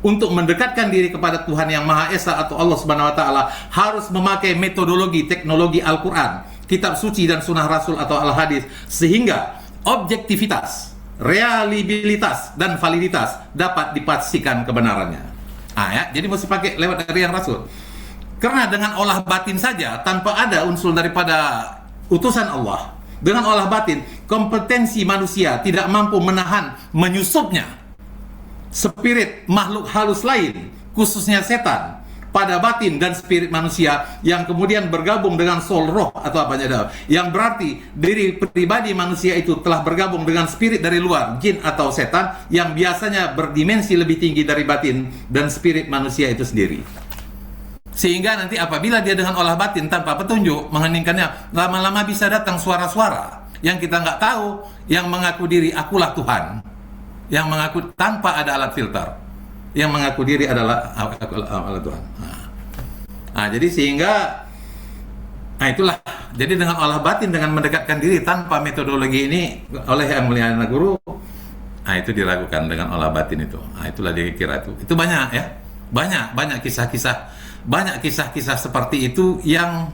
Untuk mendekatkan diri kepada Tuhan Yang Maha Esa atau Allah Subhanahu wa taala harus memakai metodologi teknologi Al-Qur'an, kitab suci dan sunnah Rasul atau Al-Hadis, sehingga objektivitas, reliabilitas dan validitas dapat dipastikan kebenarannya. Jadi mesti pakai lewat dari yang Rasul. Karena dengan olah batin saja, tanpa ada unsur daripada utusan Allah, dengan olah batin, kompetensi manusia tidak mampu menahan menyusupnya spirit makhluk halus lain, khususnya setan, pada batin dan spirit manusia yang kemudian bergabung dengan soul roh atau apa aja, yang berarti diri pribadi manusia itu telah bergabung dengan spirit dari luar, jin atau setan, yang biasanya berdimensi lebih tinggi dari batin dan spirit manusia itu sendiri. Sehingga nanti apabila dia dengan olah batin tanpa petunjuk mengheningkannya, lama-lama bisa datang suara-suara yang kita nggak tahu, yang mengaku diri akulah Tuhan, yang mengaku tanpa ada alat filter, yang mengaku diri adalah akulah Tuhan. Jadi sehingga itulah, jadi dengan olah batin, dengan mendekatkan diri tanpa metodologi ini oleh Yang Mulia Guru, itu diragukan dengan olah batin itu. Itulah dia kira itu banyak ya, banyak kisah-kisah seperti itu yang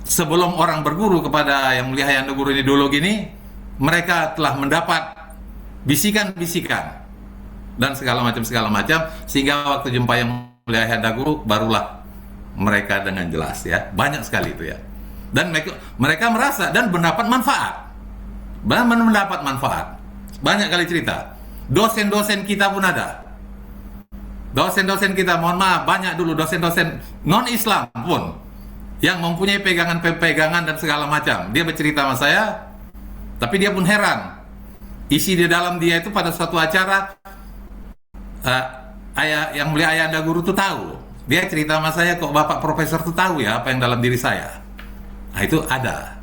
sebelum orang berguru kepada Yang Mulia Hayanda Guru ini dulu gini, mereka telah mendapat bisikan-bisikan dan segala macam, sehingga waktu jumpa Yang Mulia Hayanda Guru barulah mereka dengan jelas ya, banyak sekali itu ya. Dan mereka merasa dan mendapat manfaat. Banyak kali cerita. Dosen-dosen kita pun ada. Dosen-dosen kita, mohon maaf, banyak dulu dosen-dosen non-Islam pun yang mempunyai pegangan-pegangan dan segala macam. Dia bercerita sama saya, tapi dia pun heran. Isi di dalam dia itu pada suatu acara, yang mulia Ayahanda Guru tuh tahu. Dia cerita sama saya, kok Bapak Profesor tuh tahu ya apa yang dalam diri saya. Nah, itu ada.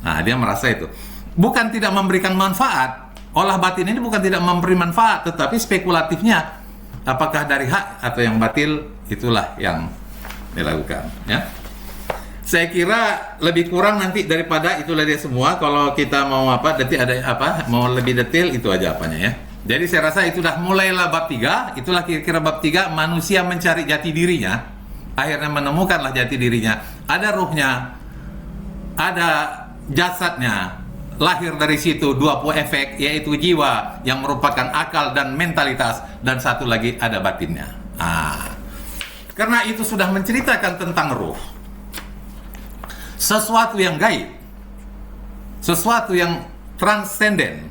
Nah, dia merasa itu. Bukan tidak memberikan manfaat. Olah batin ini bukan tidak memberi manfaat, tetapi spekulatifnya apakah dari hak atau yang batil, itulah yang dilakukan, ya. Saya kira lebih kurang nanti daripada itulah dia semua. Kalau kita mau mau lebih detail, itu aja apanya, ya. Jadi saya rasa itu dah mulailah bab 3, itulah kira-kira bab 3, manusia mencari jati dirinya, akhirnya menemukanlah jati dirinya. Ada ruhnya, ada jasadnya, lahir dari situ 20 efek, yaitu jiwa yang merupakan akal dan mentalitas, dan satu lagi ada batinnya. Karena itu sudah menceritakan tentang ruh, sesuatu yang gaib, sesuatu yang transenden,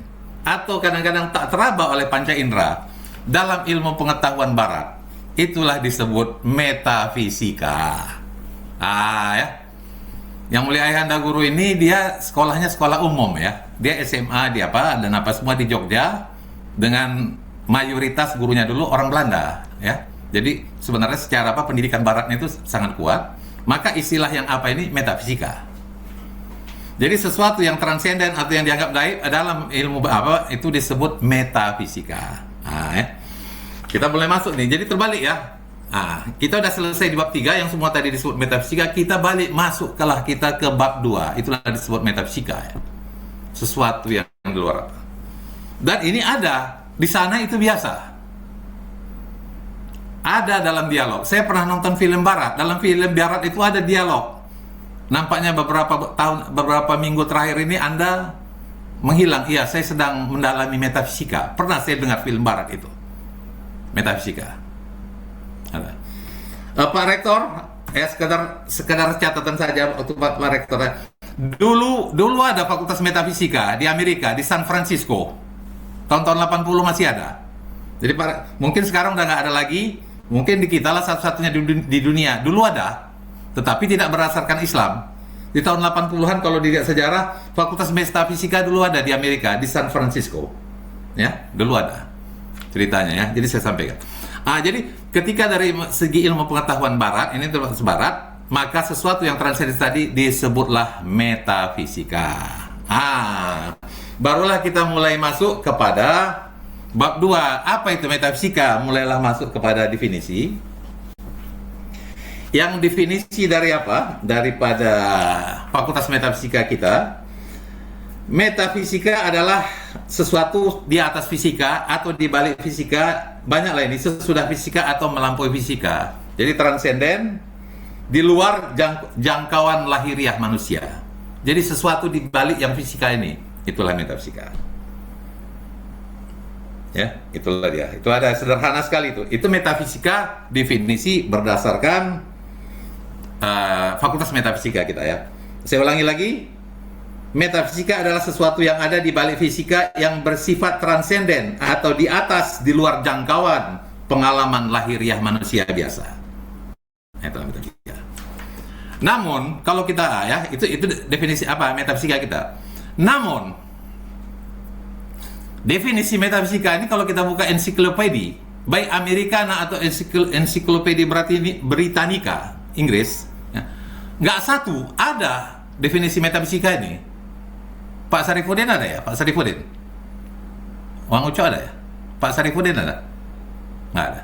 atau kadang-kadang tak teraba oleh panca indera dalam ilmu pengetahuan barat, itulah disebut metafisika. Ya. Yang mulia Ayahanda Guru ini dia sekolahnya sekolah umum, ya. Dia SMA dan apa semua di Jogja, dengan mayoritas gurunya dulu orang Belanda, ya. Jadi sebenarnya secara pendidikan baratnya itu sangat kuat. Maka istilah yang ini metafisika. Jadi sesuatu yang transenden atau yang dianggap gaib dalam ilmu itu disebut metafisika. Ya. Kita boleh masuk nih. Jadi terbalik, ya. Kita udah selesai di bab 3 yang semua tadi disebut metafisika. Kita balik masuklah kita ke bab 2. Itulah disebut metafisika, ya. Sesuatu yang di luar. Dan ini ada di sana, itu biasa. Ada dalam dialog. Saya pernah nonton film barat. Dalam film barat itu ada dialog. Nampaknya beberapa minggu terakhir ini Anda menghilang. Iya, saya sedang mendalami metafisika. Pernah saya dengar film barat itu, metafisika. Ada. Pak Rektor, sekedar catatan saja untuk Pak Rektor. Dulu ada fakultas metafisika di Amerika, di San Francisco. Tahun-tahun 80 masih ada. Jadi mungkin sekarang udah nggak ada lagi. Mungkin di kita lah satu-satunya di dunia. Dulu ada, tetapi tidak berdasarkan Islam. Di tahun 80-an kalau dilihat sejarah, fakultas metafisika dulu ada di Amerika, di San Francisco. Ya, dulu ada ceritanya, ya. Jadi saya sampaikan. Jadi ketika dari segi ilmu pengetahuan barat, ini termasuk barat, maka sesuatu yang transenden tadi disebutlah metafisika. Barulah kita mulai masuk kepada bab 2. Apa itu metafisika? Mulailah masuk kepada definisi. Yang definisi dari apa? Daripada fakultas metafisika kita. Metafisika adalah sesuatu di atas fisika atau di balik fisika. Banyaklah ini, sesudah fisika atau melampaui fisika. Jadi transenden, di luar jangkauan lahiriah manusia. Jadi sesuatu di balik yang fisika ini, itulah metafisika. Ya, itulah dia. Itu ada sederhana sekali itu. Itu metafisika definisi berdasarkan fakultas metafisika kita, ya. Saya ulangi lagi. Metafisika adalah sesuatu yang ada di balik fisika yang bersifat transenden atau di atas, di luar jangkauan pengalaman lahiriah manusia biasa. Itulah metafisika. Namun kalau kita itu definisi metafisika kita. Namun definisi metafisika ini kalau kita buka ensiklopedi, baik Americana atau ensiklopedi Britannica Inggris, ya, nggak satu ada definisi metafisika ini. Pak Sarifudin ada, ya? Pak Sarifudin, Wang Uco ada, ya? Pak Sarifudin ada? Nggak ada.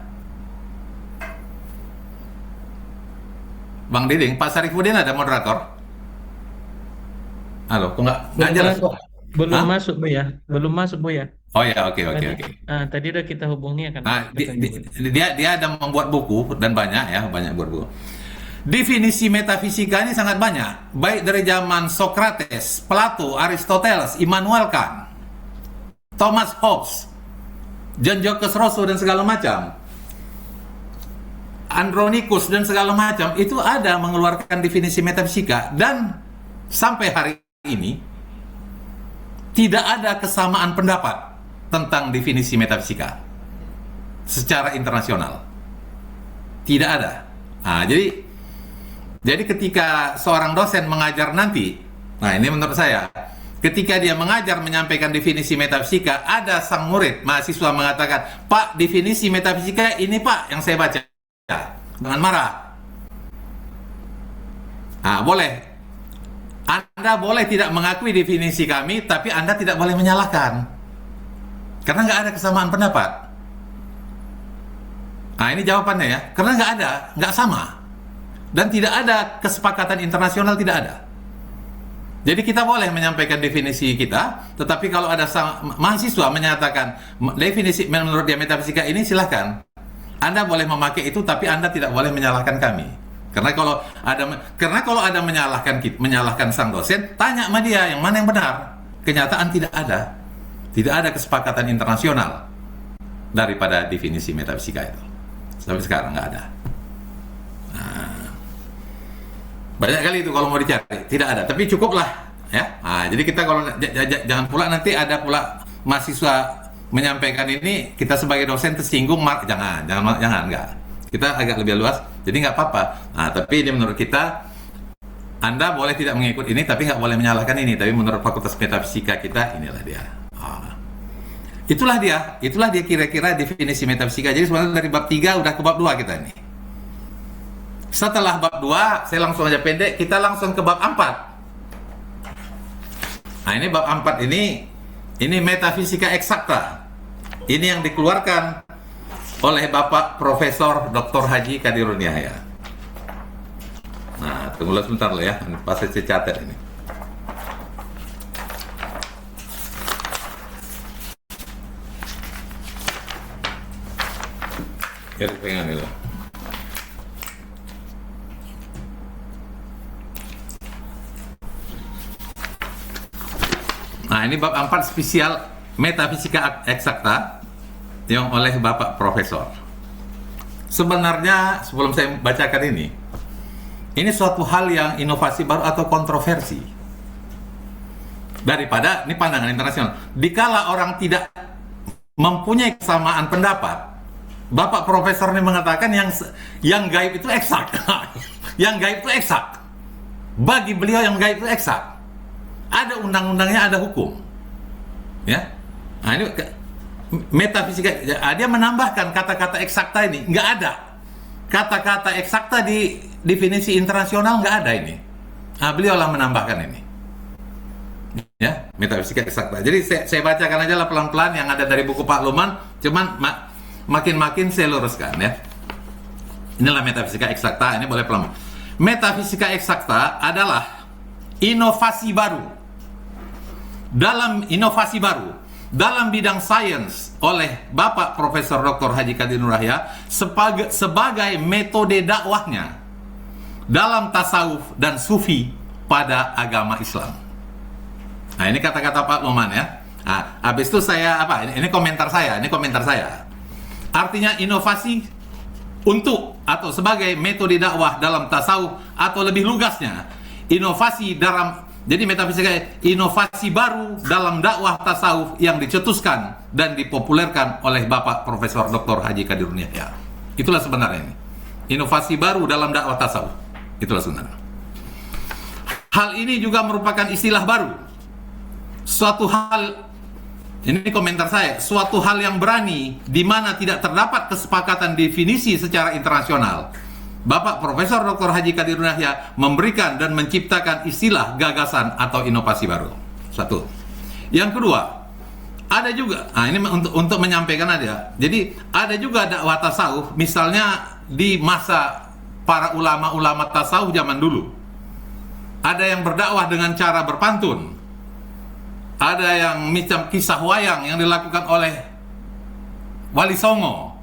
Bang Diding, Pak Sarifudin ada moderator? Halo, kok nggak jelas? Belum masuk, Bu, ya. Belum masuk, Bu, ya. Oh ya, oke. Tadi udah kita hubungi kan. Dia ada membuat buku dan banyak buat buku. Definisi metafisika ini sangat banyak, baik dari zaman Socrates, Plato, Aristoteles, Immanuel Kant, Thomas Hobbes, John Jacques Rousseau dan segala macam, Andronicus dan segala macam, itu ada mengeluarkan definisi metafisika. Dan sampai hari ini tidak ada kesamaan pendapat tentang definisi metafisika secara internasional. Tidak ada. Jadi ketika seorang dosen mengajar nanti, ini menurut saya, ketika dia mengajar menyampaikan definisi metafisika, ada sang murid mahasiswa mengatakan, "Pak, definisi metafisika ini Pak yang saya baca." Jangan marah. Boleh. Anda boleh tidak mengakui definisi kami, tapi Anda tidak boleh menyalahkan. Karena nggak ada kesamaan pendapat. Ini jawabannya ya. Karena nggak sama. Dan tidak ada kesepakatan internasional, tidak ada. Jadi kita boleh menyampaikan definisi kita, tetapi kalau ada mahasiswa menyatakan definisi menurut dia metafisika ini, silahkan. Anda boleh memakai itu, tapi Anda tidak boleh menyalahkan kami. Karena kalau ada menyalahkan sang dosen, tanya sama dia yang mana yang benar. Kenyataan tidak ada. Tidak ada kesepakatan internasional daripada definisi metafisika itu. Sampai sekarang nggak ada. Banyak kali itu kalau mau dicari, tidak ada. Tapi cukuplah, ya. Jadi kita kalau jangan pula nanti ada pula mahasiswa menyampaikan ini, kita sebagai dosen tersinggung, jangan, enggak. Kita agak lebih luas, jadi nggak apa-apa. Tapi ini menurut kita, Anda boleh tidak mengikut ini, tapi nggak boleh menyalahkan ini. Tapi menurut Fakultas Metafisika kita, inilah dia. Itulah dia kira-kira definisi metafisika. Jadi sebenarnya dari bab 3 udah ke bab 2 kita ini. Setelah bab 2, saya langsung aja pendek, kita langsung ke bab 4. Ini bab 4 ini metafisika eksakta. Ini yang dikeluarkan oleh Bapak Profesor Dr. Haji Qadirun Yahya. Tunggu sebentar loh ya, pas saya catat ini. Jadi pengen dulu. Ini bab 4 spesial metafisika eksakta yang oleh Bapak Profesor. Sebenarnya sebelum saya bacakan ini suatu hal yang inovasi baru atau kontroversi. Daripada, ini pandangan internasional, dikala orang tidak mempunyai kesamaan pendapat, Bapak Profesor ini mengatakan yang gaib itu eksak. Yang gaib itu eksak. Bagi beliau yang gaib itu eksak. Ada undang-undangnya, ada hukum. Ya. Ini metafisika, dia menambahkan kata-kata eksakta ini, nggak ada. Kata-kata eksakta di definisi internasional nggak ada ini. Beliau lah menambahkan ini. Ya, metafisika eksakta. Jadi saya bacakan aja lah pelan-pelan yang ada dari buku Pak Luman, cuman makin-makin saya luruskan ya. Inilah metafisika eksakta, ini boleh pelan. Metafisika eksakta adalah inovasi baru dalam bidang sains oleh Bapak Profesor Dr. Haji Qadirun Yahya sebagai metode dakwahnya dalam tasawuf dan sufi pada agama Islam. Ini kata-kata Pak Luman ya. Habis itu saya ini komentar saya. Artinya inovasi untuk atau sebagai metode dakwah dalam tasawuf, atau lebih lugasnya inovasi jadi metafisika inovasi baru dalam dakwah tasawuf yang dicetuskan dan dipopulerkan oleh Bapak Profesor Dr. Haji Qadirun Yahya. Itulah sebenarnya ini. Inovasi baru dalam dakwah tasawuf. Itulah sebenarnya. Hal ini juga merupakan istilah baru. Ini komentar saya, suatu hal yang berani di mana tidak terdapat kesepakatan definisi secara internasional. Bapak Profesor Dr. Haji Qadirun Yahya memberikan dan menciptakan istilah, gagasan atau inovasi baru. Satu. Yang kedua, ada juga, ini untuk menyampaikan aja. Jadi ada juga dakwah tasawuf, misalnya di masa para ulama-ulama tasawuf zaman dulu. Ada yang berdakwah dengan cara berpantun. Ada yang macam kisah wayang yang dilakukan oleh Wali Songo.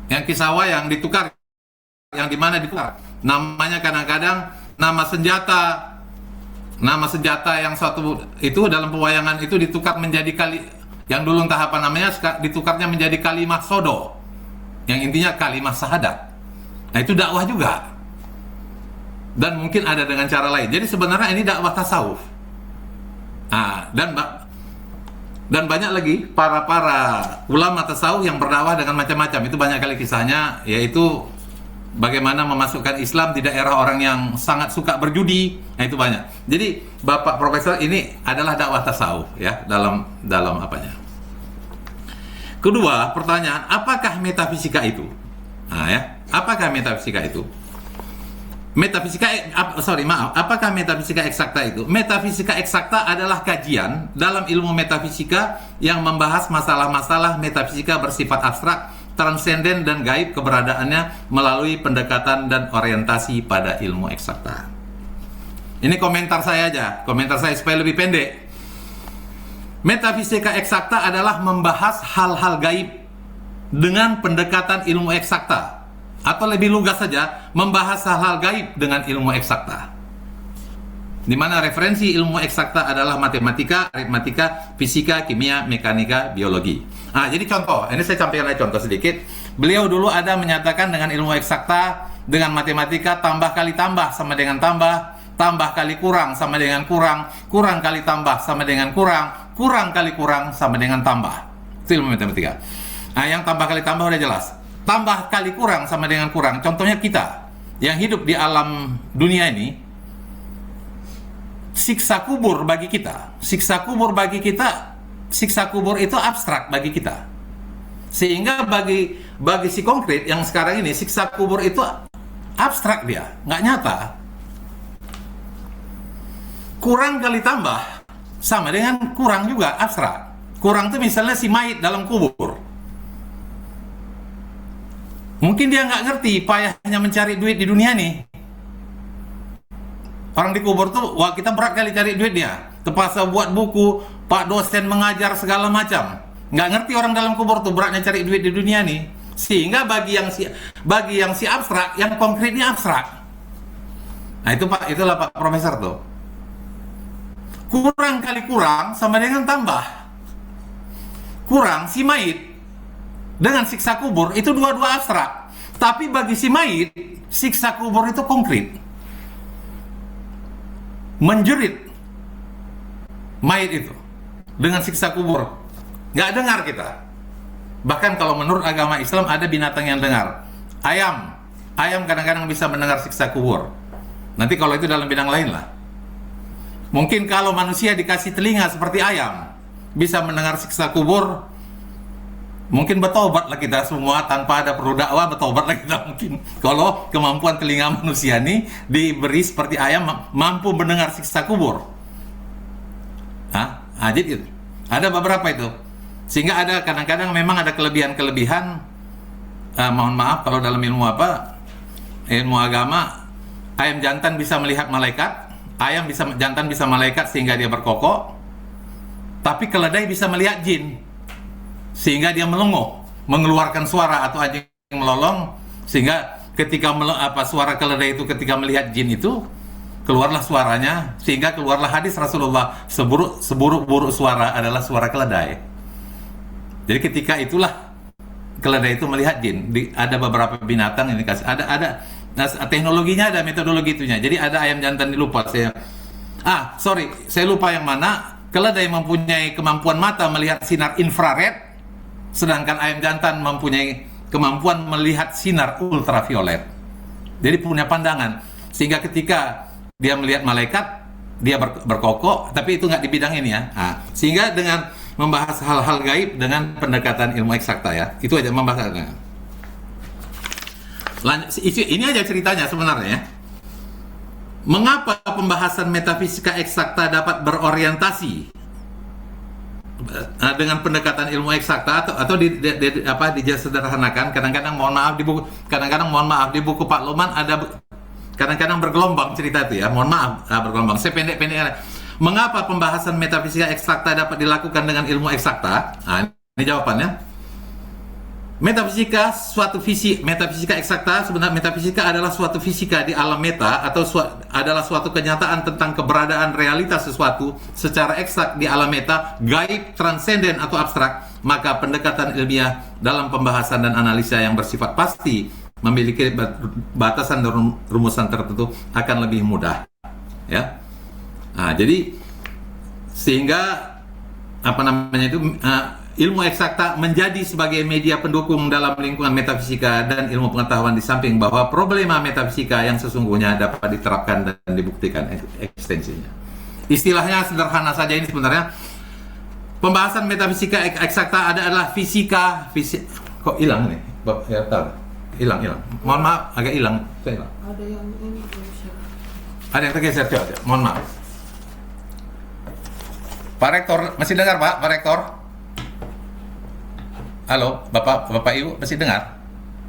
Yang kisah wayang ditukar, yang dimana ditukar namanya kadang-kadang nama senjata yang satu itu dalam pewayangan itu ditukar menjadi yang dulu entah apa namanya, ditukarnya menjadi kalimat sodo yang intinya kalimat syahadat. Itu dakwah juga, dan mungkin ada dengan cara lain. Jadi sebenarnya ini dakwah tasawuf. Dan banyak lagi para ulama tasawuf yang berdakwah dengan macam-macam. Itu banyak kali kisahnya, yaitu bagaimana memasukkan Islam di daerah orang yang sangat suka berjudi. Nah, itu banyak. Jadi Bapak Profesor, ini adalah dakwah tasawuf ya, dalam apanya. Kedua, pertanyaan, apakah metafisika itu? Nah, ya, apakah metafisika itu? Apakah metafisika eksakta itu? Metafisika eksakta adalah kajian dalam ilmu metafisika yang membahas masalah-masalah metafisika bersifat abstrak, transenden dan gaib keberadaannya melalui pendekatan dan orientasi pada ilmu eksakta. Ini komentar saya aja, komentar saya supaya lebih pendek. Metafisika eksakta adalah membahas hal-hal gaib dengan pendekatan ilmu eksakta. Atau lebih lugas saja, membahas hal-hal gaib dengan ilmu eksakta. Di mana referensi ilmu eksakta adalah matematika, aritmatika, fisika, kimia, mekanika, biologi. Nah, jadi contoh, ini saya sampaikan aja contoh sedikit. Beliau dulu ada menyatakan dengan ilmu eksakta, dengan matematika, tambah kali tambah sama dengan tambah, tambah kali kurang sama dengan kurang, kurang kali tambah sama dengan kurang, kurang kali kurang sama dengan tambah. Itu ilmu matematika. Nah, yang tambah kali tambah udah jelas. Tambah kali kurang sama dengan kurang. Contohnya kita yang hidup di alam dunia ini, siksa kubur bagi kita, siksa kubur itu abstrak bagi kita. Sehingga bagi si konkret yang sekarang ini, siksa kubur itu abstrak, dia nggak nyata. Kurang kali tambah sama dengan kurang juga abstrak. Kurang itu misalnya si mayit dalam kubur. Mungkin dia nggak ngerti payahnya mencari duit di dunia nih. Orang di kubur tuh, wah kita berat kali cari duit dia. Terpaksa buat buku, pak dosen mengajar segala macam. Nggak ngerti orang dalam kubur tuh beratnya cari duit di dunia nih. Sehingga bagi yang si abstrak, yang konkretnya abstrak. Nah itu Pak, itulah Pak Profesor tuh. Kurang kali kurang sama dengan tambah. Kurang si mayit dengan siksa kubur itu dua-dua abstrak. Tapi bagi si mayit, siksa kubur itu konkret. Menjerit mayit itu dengan siksa kubur. Nggak dengar kita. Bahkan kalau menurut agama Islam ada binatang yang dengar. Ayam kadang-kadang bisa mendengar siksa kubur. Nanti kalau itu dalam bidang lain lah. Mungkin kalau manusia dikasih telinga seperti ayam bisa mendengar siksa kubur, mungkin bertobatlah kita semua tanpa ada perlu dakwah, bertobatlah kita mungkin. Kalau kemampuan telinga manusia ini diberi seperti ayam mampu mendengar siksa kubur. Jadi ada beberapa itu. Sehingga ada kadang-kadang memang ada kelebihan-kelebihan. Mohon maaf kalau dalam ilmu agama, ayam jantan bisa melihat malaikat, jantan bisa malaikat sehingga dia berkokok. Tapi keledai bisa melihat jin sehingga dia melongo, mengeluarkan suara, atau anjing melolong, sehingga ketika suara keledai itu ketika melihat jin itu keluarlah suaranya, sehingga keluarlah hadis Rasulullah, seburuk-buruk suara adalah suara keledai. Jadi ketika itulah keledai itu melihat jin. Ada beberapa binatang yang dikasih, ada teknologinya, ada metodologi itunya. Jadi ada ayam jantan, dilupa saya. Saya lupa yang mana. Keledai mempunyai kemampuan mata melihat sinar infrared, sedangkan ayam jantan mempunyai kemampuan melihat sinar ultraviolet. Jadi punya pandangan, sehingga ketika dia melihat malaikat, dia berkokok, tapi itu nggak di bidang ini ya. Sehingga dengan membahas hal-hal gaib dengan pendekatan ilmu eksakta ya, itu aja membahasnya. Ini aja ceritanya sebenarnya. Mengapa pembahasan metafisika eksakta dapat berorientasi dengan pendekatan ilmu eksakta atau disederhanakan? Kadang-kadang mohon maaf di buku Pak Loman ada kadang-kadang bergelombang cerita itu ya. Mohon maaf bergelombang. Saya pendek-pendek. Mengapa pembahasan metafisika eksakta dapat dilakukan dengan ilmu eksakta? Ini jawabannya. Metafisika eksakta, sebenarnya metafisika adalah suatu fisika di alam meta, atau adalah suatu kenyataan tentang keberadaan realitas sesuatu secara eksak di alam meta, gaib, transenden atau abstrak. Maka pendekatan ilmiah dalam pembahasan dan analisa yang bersifat pasti memiliki batasan dan rumusan tertentu akan lebih mudah ya. Jadi sehingga ilmu eksakta menjadi sebagai media pendukung dalam lingkungan metafisika dan ilmu pengetahuan, di samping bahwa problema metafisika yang sesungguhnya dapat diterapkan dan dibuktikan ekstensinya. Istilahnya sederhana saja ini sebenarnya. Pembahasan metafisika eksakta adalah fisika. Kok hilang nih? Ya, hilang. Mohon maaf, agak hilang. Ada yang ini Ada yang tergeser, coba. Mohon maaf. Pak Rektor, masih dengar Pak? Pak Rektor? Halo, Bapak Ibu, masih dengar?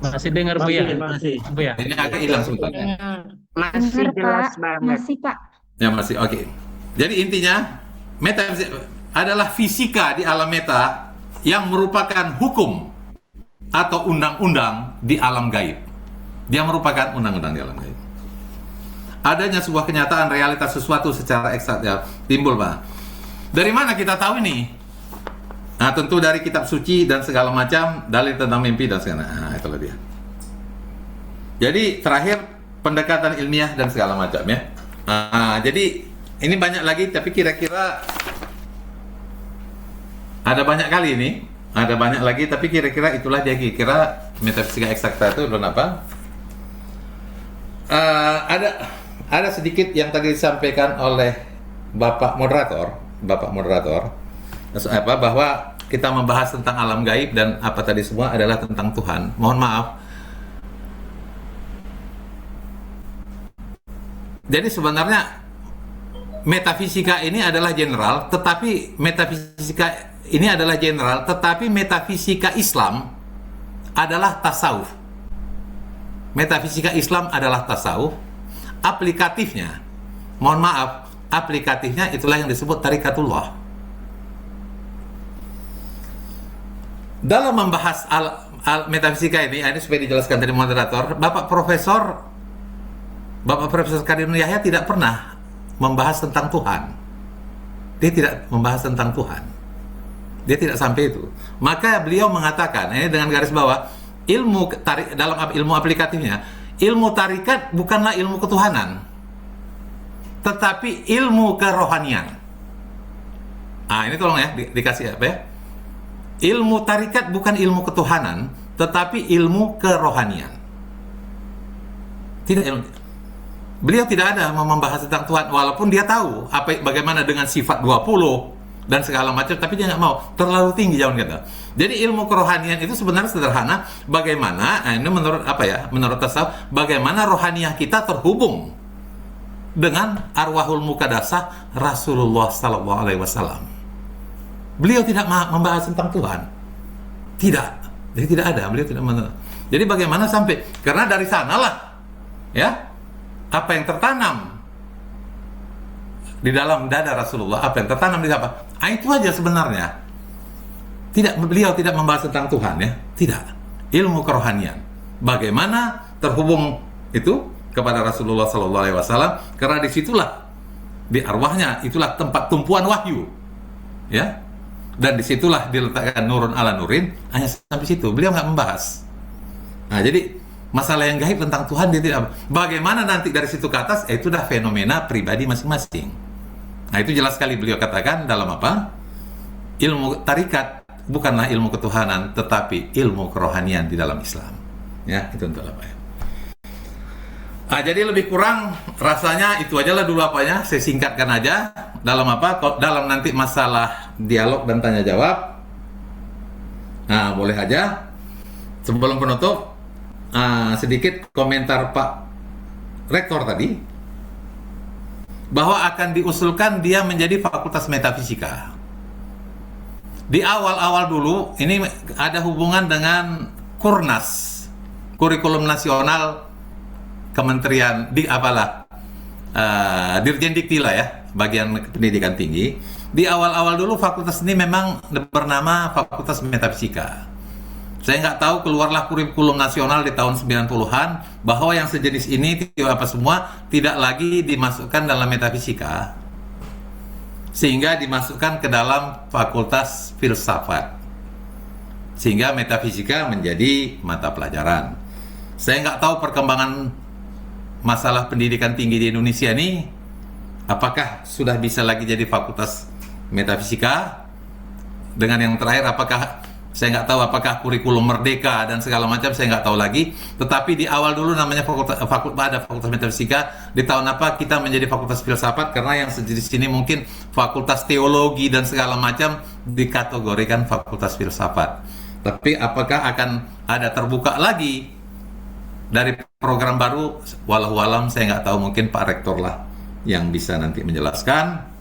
Masih dengar Bu ya? Masih. Bu ya? Ini agak hilang sebentar. Masih jelas banget. Masih Pak. Ya masih, oke. Jadi intinya, metafisika adalah fisika di alam meta yang merupakan hukum atau undang-undang di alam gaib. Dia merupakan undang-undang di alam gaib. Adanya sebuah kenyataan realitas sesuatu secara eksakt ya, timbul Pak. Dari mana kita tahu ini? Nah, tentu dari kitab suci dan segala macam dalil tentang mimpi dan segala. Nah, itulah dia. Jadi terakhir pendekatan ilmiah dan segala macam ya. Jadi ini banyak lagi, tapi kira-kira ada banyak kali ini. Ada banyak lagi, tapi kira-kira itulah dia kira metafisika eksakta itu dan apa? Ada sedikit yang tadi disampaikan oleh Bapak moderator, bahwa kita membahas tentang alam gaib dan apa tadi semua adalah tentang Tuhan. Mohon maaf. Jadi sebenarnya metafisika ini adalah general, tetapi metafisika Islam adalah tasawuf. Metafisika Islam adalah tasawuf. Aplikatifnya, mohon maaf, aplikatifnya itulah yang disebut tarikatullah. Dalam membahas metafisika ini supaya dijelaskan dari moderator, Bapak Profesor Kadir Nur Yahya tidak pernah membahas tentang Tuhan. Dia tidak membahas tentang Tuhan. Dia tidak sampai itu. Maka beliau mengatakan, ini dengan garis bawah, dalam ilmu aplikatifnya, ilmu tarikat bukanlah ilmu ketuhanan, tetapi ilmu kerohanian. Ini tolong ya, dikasih apa ya? Ilmu tarikat bukan ilmu ketuhanan, tetapi ilmu kerohanian. Beliau tidak ada membahas tentang Tuhan, walaupun dia tahu bagaimana dengan sifat 20 dan segala macam, tapi dia nggak mau, terlalu tinggi jauh kata. Jadi ilmu kerohanian itu sebenarnya sederhana, bagaimana ini menurut tasawuf, bagaimana rohaniah kita terhubung dengan arwahul mukadasah Rasulullah sallallahu alaihi wasallam. Beliau tidak membahas tentang Tuhan. Tidak. Jadi tidak ada, beliau tidak Jadi bagaimana sampai, karena dari sanalah ya apa yang tertanam di dalam dada Rasulullah, apa yang tertanam di apa? Itu aja sebenarnya. Beliau tidak membahas tentang Tuhan ya, tidak. Ilmu kerohanian. Bagaimana terhubung itu kepada Rasulullah Sallallahu Alaihi Wasallam? Karena disitulah di arwahnya, itulah tempat tumpuan wahyu, ya. Dan disitulah diletakkan nurun ala nurin. Hanya sampai situ. Beliau nggak membahas. Nah, jadi masalah yang gaib tentang Tuhan dia tidak. Bagaimana nanti dari situ ke atas? Itu dah fenomena pribadi masing-masing. Nah, itu jelas sekali beliau katakan dalam apa? Ilmu tarikat bukanlah ilmu ketuhanan, tetapi ilmu kerohanian di dalam Islam. Ya, itu untuk apa ya? Jadi lebih kurang rasanya itu aja lah dulu apanya. Saya singkatkan aja dalam apa? Dalam nanti masalah dialog dan tanya jawab. Nah, boleh aja. Sebelum penutup, sedikit komentar Pak Rektor tadi, bahwa akan diusulkan dia menjadi fakultas metafisika. Di awal-awal dulu, ini ada hubungan dengan Kurnas, Kurikulum Nasional Kementerian Dirjen Dikti lah ya, bagian pendidikan tinggi. Di awal-awal dulu fakultas ini memang bernama Fakultas Metafisika. Saya nggak tahu, keluarlah kurikulum nasional di tahun 90-an bahwa yang sejenis ini semua tidak lagi dimasukkan dalam metafisika, sehingga dimasukkan ke dalam fakultas filsafat, sehingga metafisika menjadi mata pelajaran. Saya nggak tahu perkembangan masalah pendidikan tinggi di Indonesia ini, apakah sudah bisa lagi jadi fakultas metafisika dengan yang terakhir, apakah saya nggak tahu apakah kurikulum merdeka dan segala macam, saya nggak tahu lagi. Tetapi di awal dulu namanya fakultas metafisika. Di tahun apa kita menjadi fakultas filsafat, karena yang di sini mungkin fakultas teologi dan segala macam dikategorikan fakultas filsafat. Tapi apakah akan ada terbuka lagi dari program baru? Walau alam, saya nggak tahu, mungkin Pak Rektor lah yang bisa nanti menjelaskan.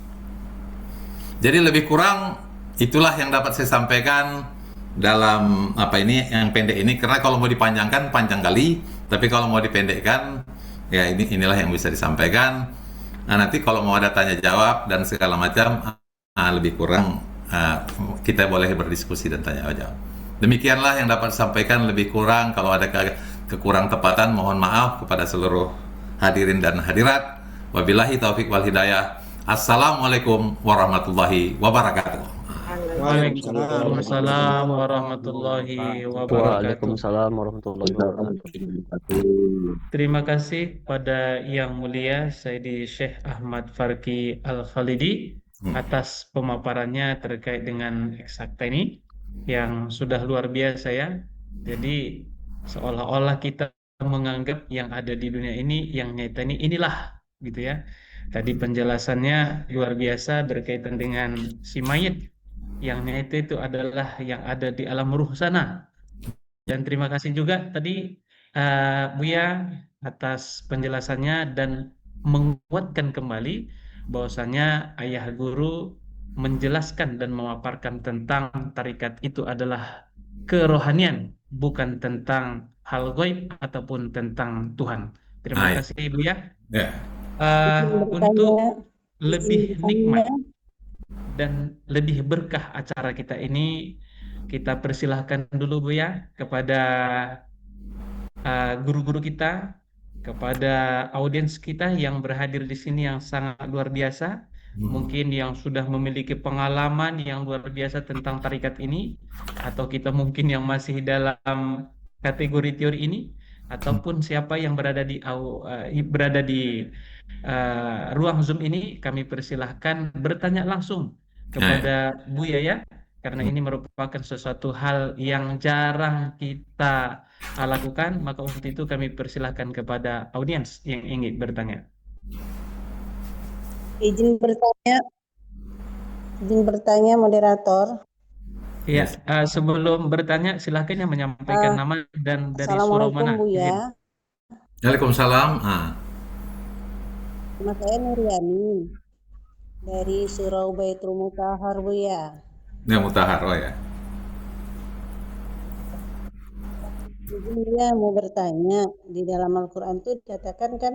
Jadi lebih kurang itulah yang dapat saya sampaikan dalam yang pendek ini, karena kalau mau dipanjangkan panjang kali, tapi kalau mau dipendekkan ya inilah yang bisa disampaikan. Nah, nanti kalau mau ada tanya jawab dan segala macam, lebih kurang kita boleh berdiskusi dan tanya jawab. Demikianlah yang dapat disampaikan, lebih kurang kalau ada kekurang tepatan mohon maaf kepada seluruh hadirin dan hadirat. Wabillahi taufiq wal hidayah. Assalamualaikum warahmatullahi wabarakatuh. Waalaikumsalam warahmatullahi wabarakatuh. Waalaikumsalam warahmatullahi wabarakatuh. Terima kasih pada Yang Mulia Sayyidi Syekh Ahmad Farqi Al-Khalidi atas pemaparannya terkait dengan eksakta ini yang sudah luar biasa ya. Jadi seolah-olah kita menganggap yang ada di dunia ini, yang nyata ini, inilah gitu ya. Tadi penjelasannya luar biasa berkaitan dengan si mayit. Yang nyata itu adalah yang ada di alam ruh sana. Dan terima kasih juga tadi Buya atas penjelasannya dan menguatkan kembali bahwasanya ayah guru menjelaskan dan memaparkan tentang tarekat itu adalah kerohanian, bukan tentang hal gaib ataupun tentang Tuhan. Terima kasih Buya. Untuk lebih nikmat dan lebih berkah acara kita ini, kita persilahkan dulu Buya kepada guru-guru kita, kepada audiens kita yang berhadir di sini yang sangat luar biasa, mungkin yang sudah memiliki pengalaman yang luar biasa tentang tarekat ini, atau kita mungkin yang masih dalam kategori teori ini, ataupun siapa yang berada di ruang Zoom ini, kami persilahkan bertanya langsung kepada Buya ya, karena ini merupakan sesuatu hal yang jarang kita lakukan, maka untuk itu kami persilahkan kepada audiens yang ingin bertanya. Izin bertanya moderator. Ya, sebelum bertanya silahkan yang menyampaikan nama dan dari surau mana. Assalamualaikum Buya. Waalaikumsalam. Nama saya Nuriani dari Surau Baitul Mutahar Buya. Ya, Mutahar, oh ya. Jadi dia mau bertanya, di dalam Al-Quran itu dikatakan kan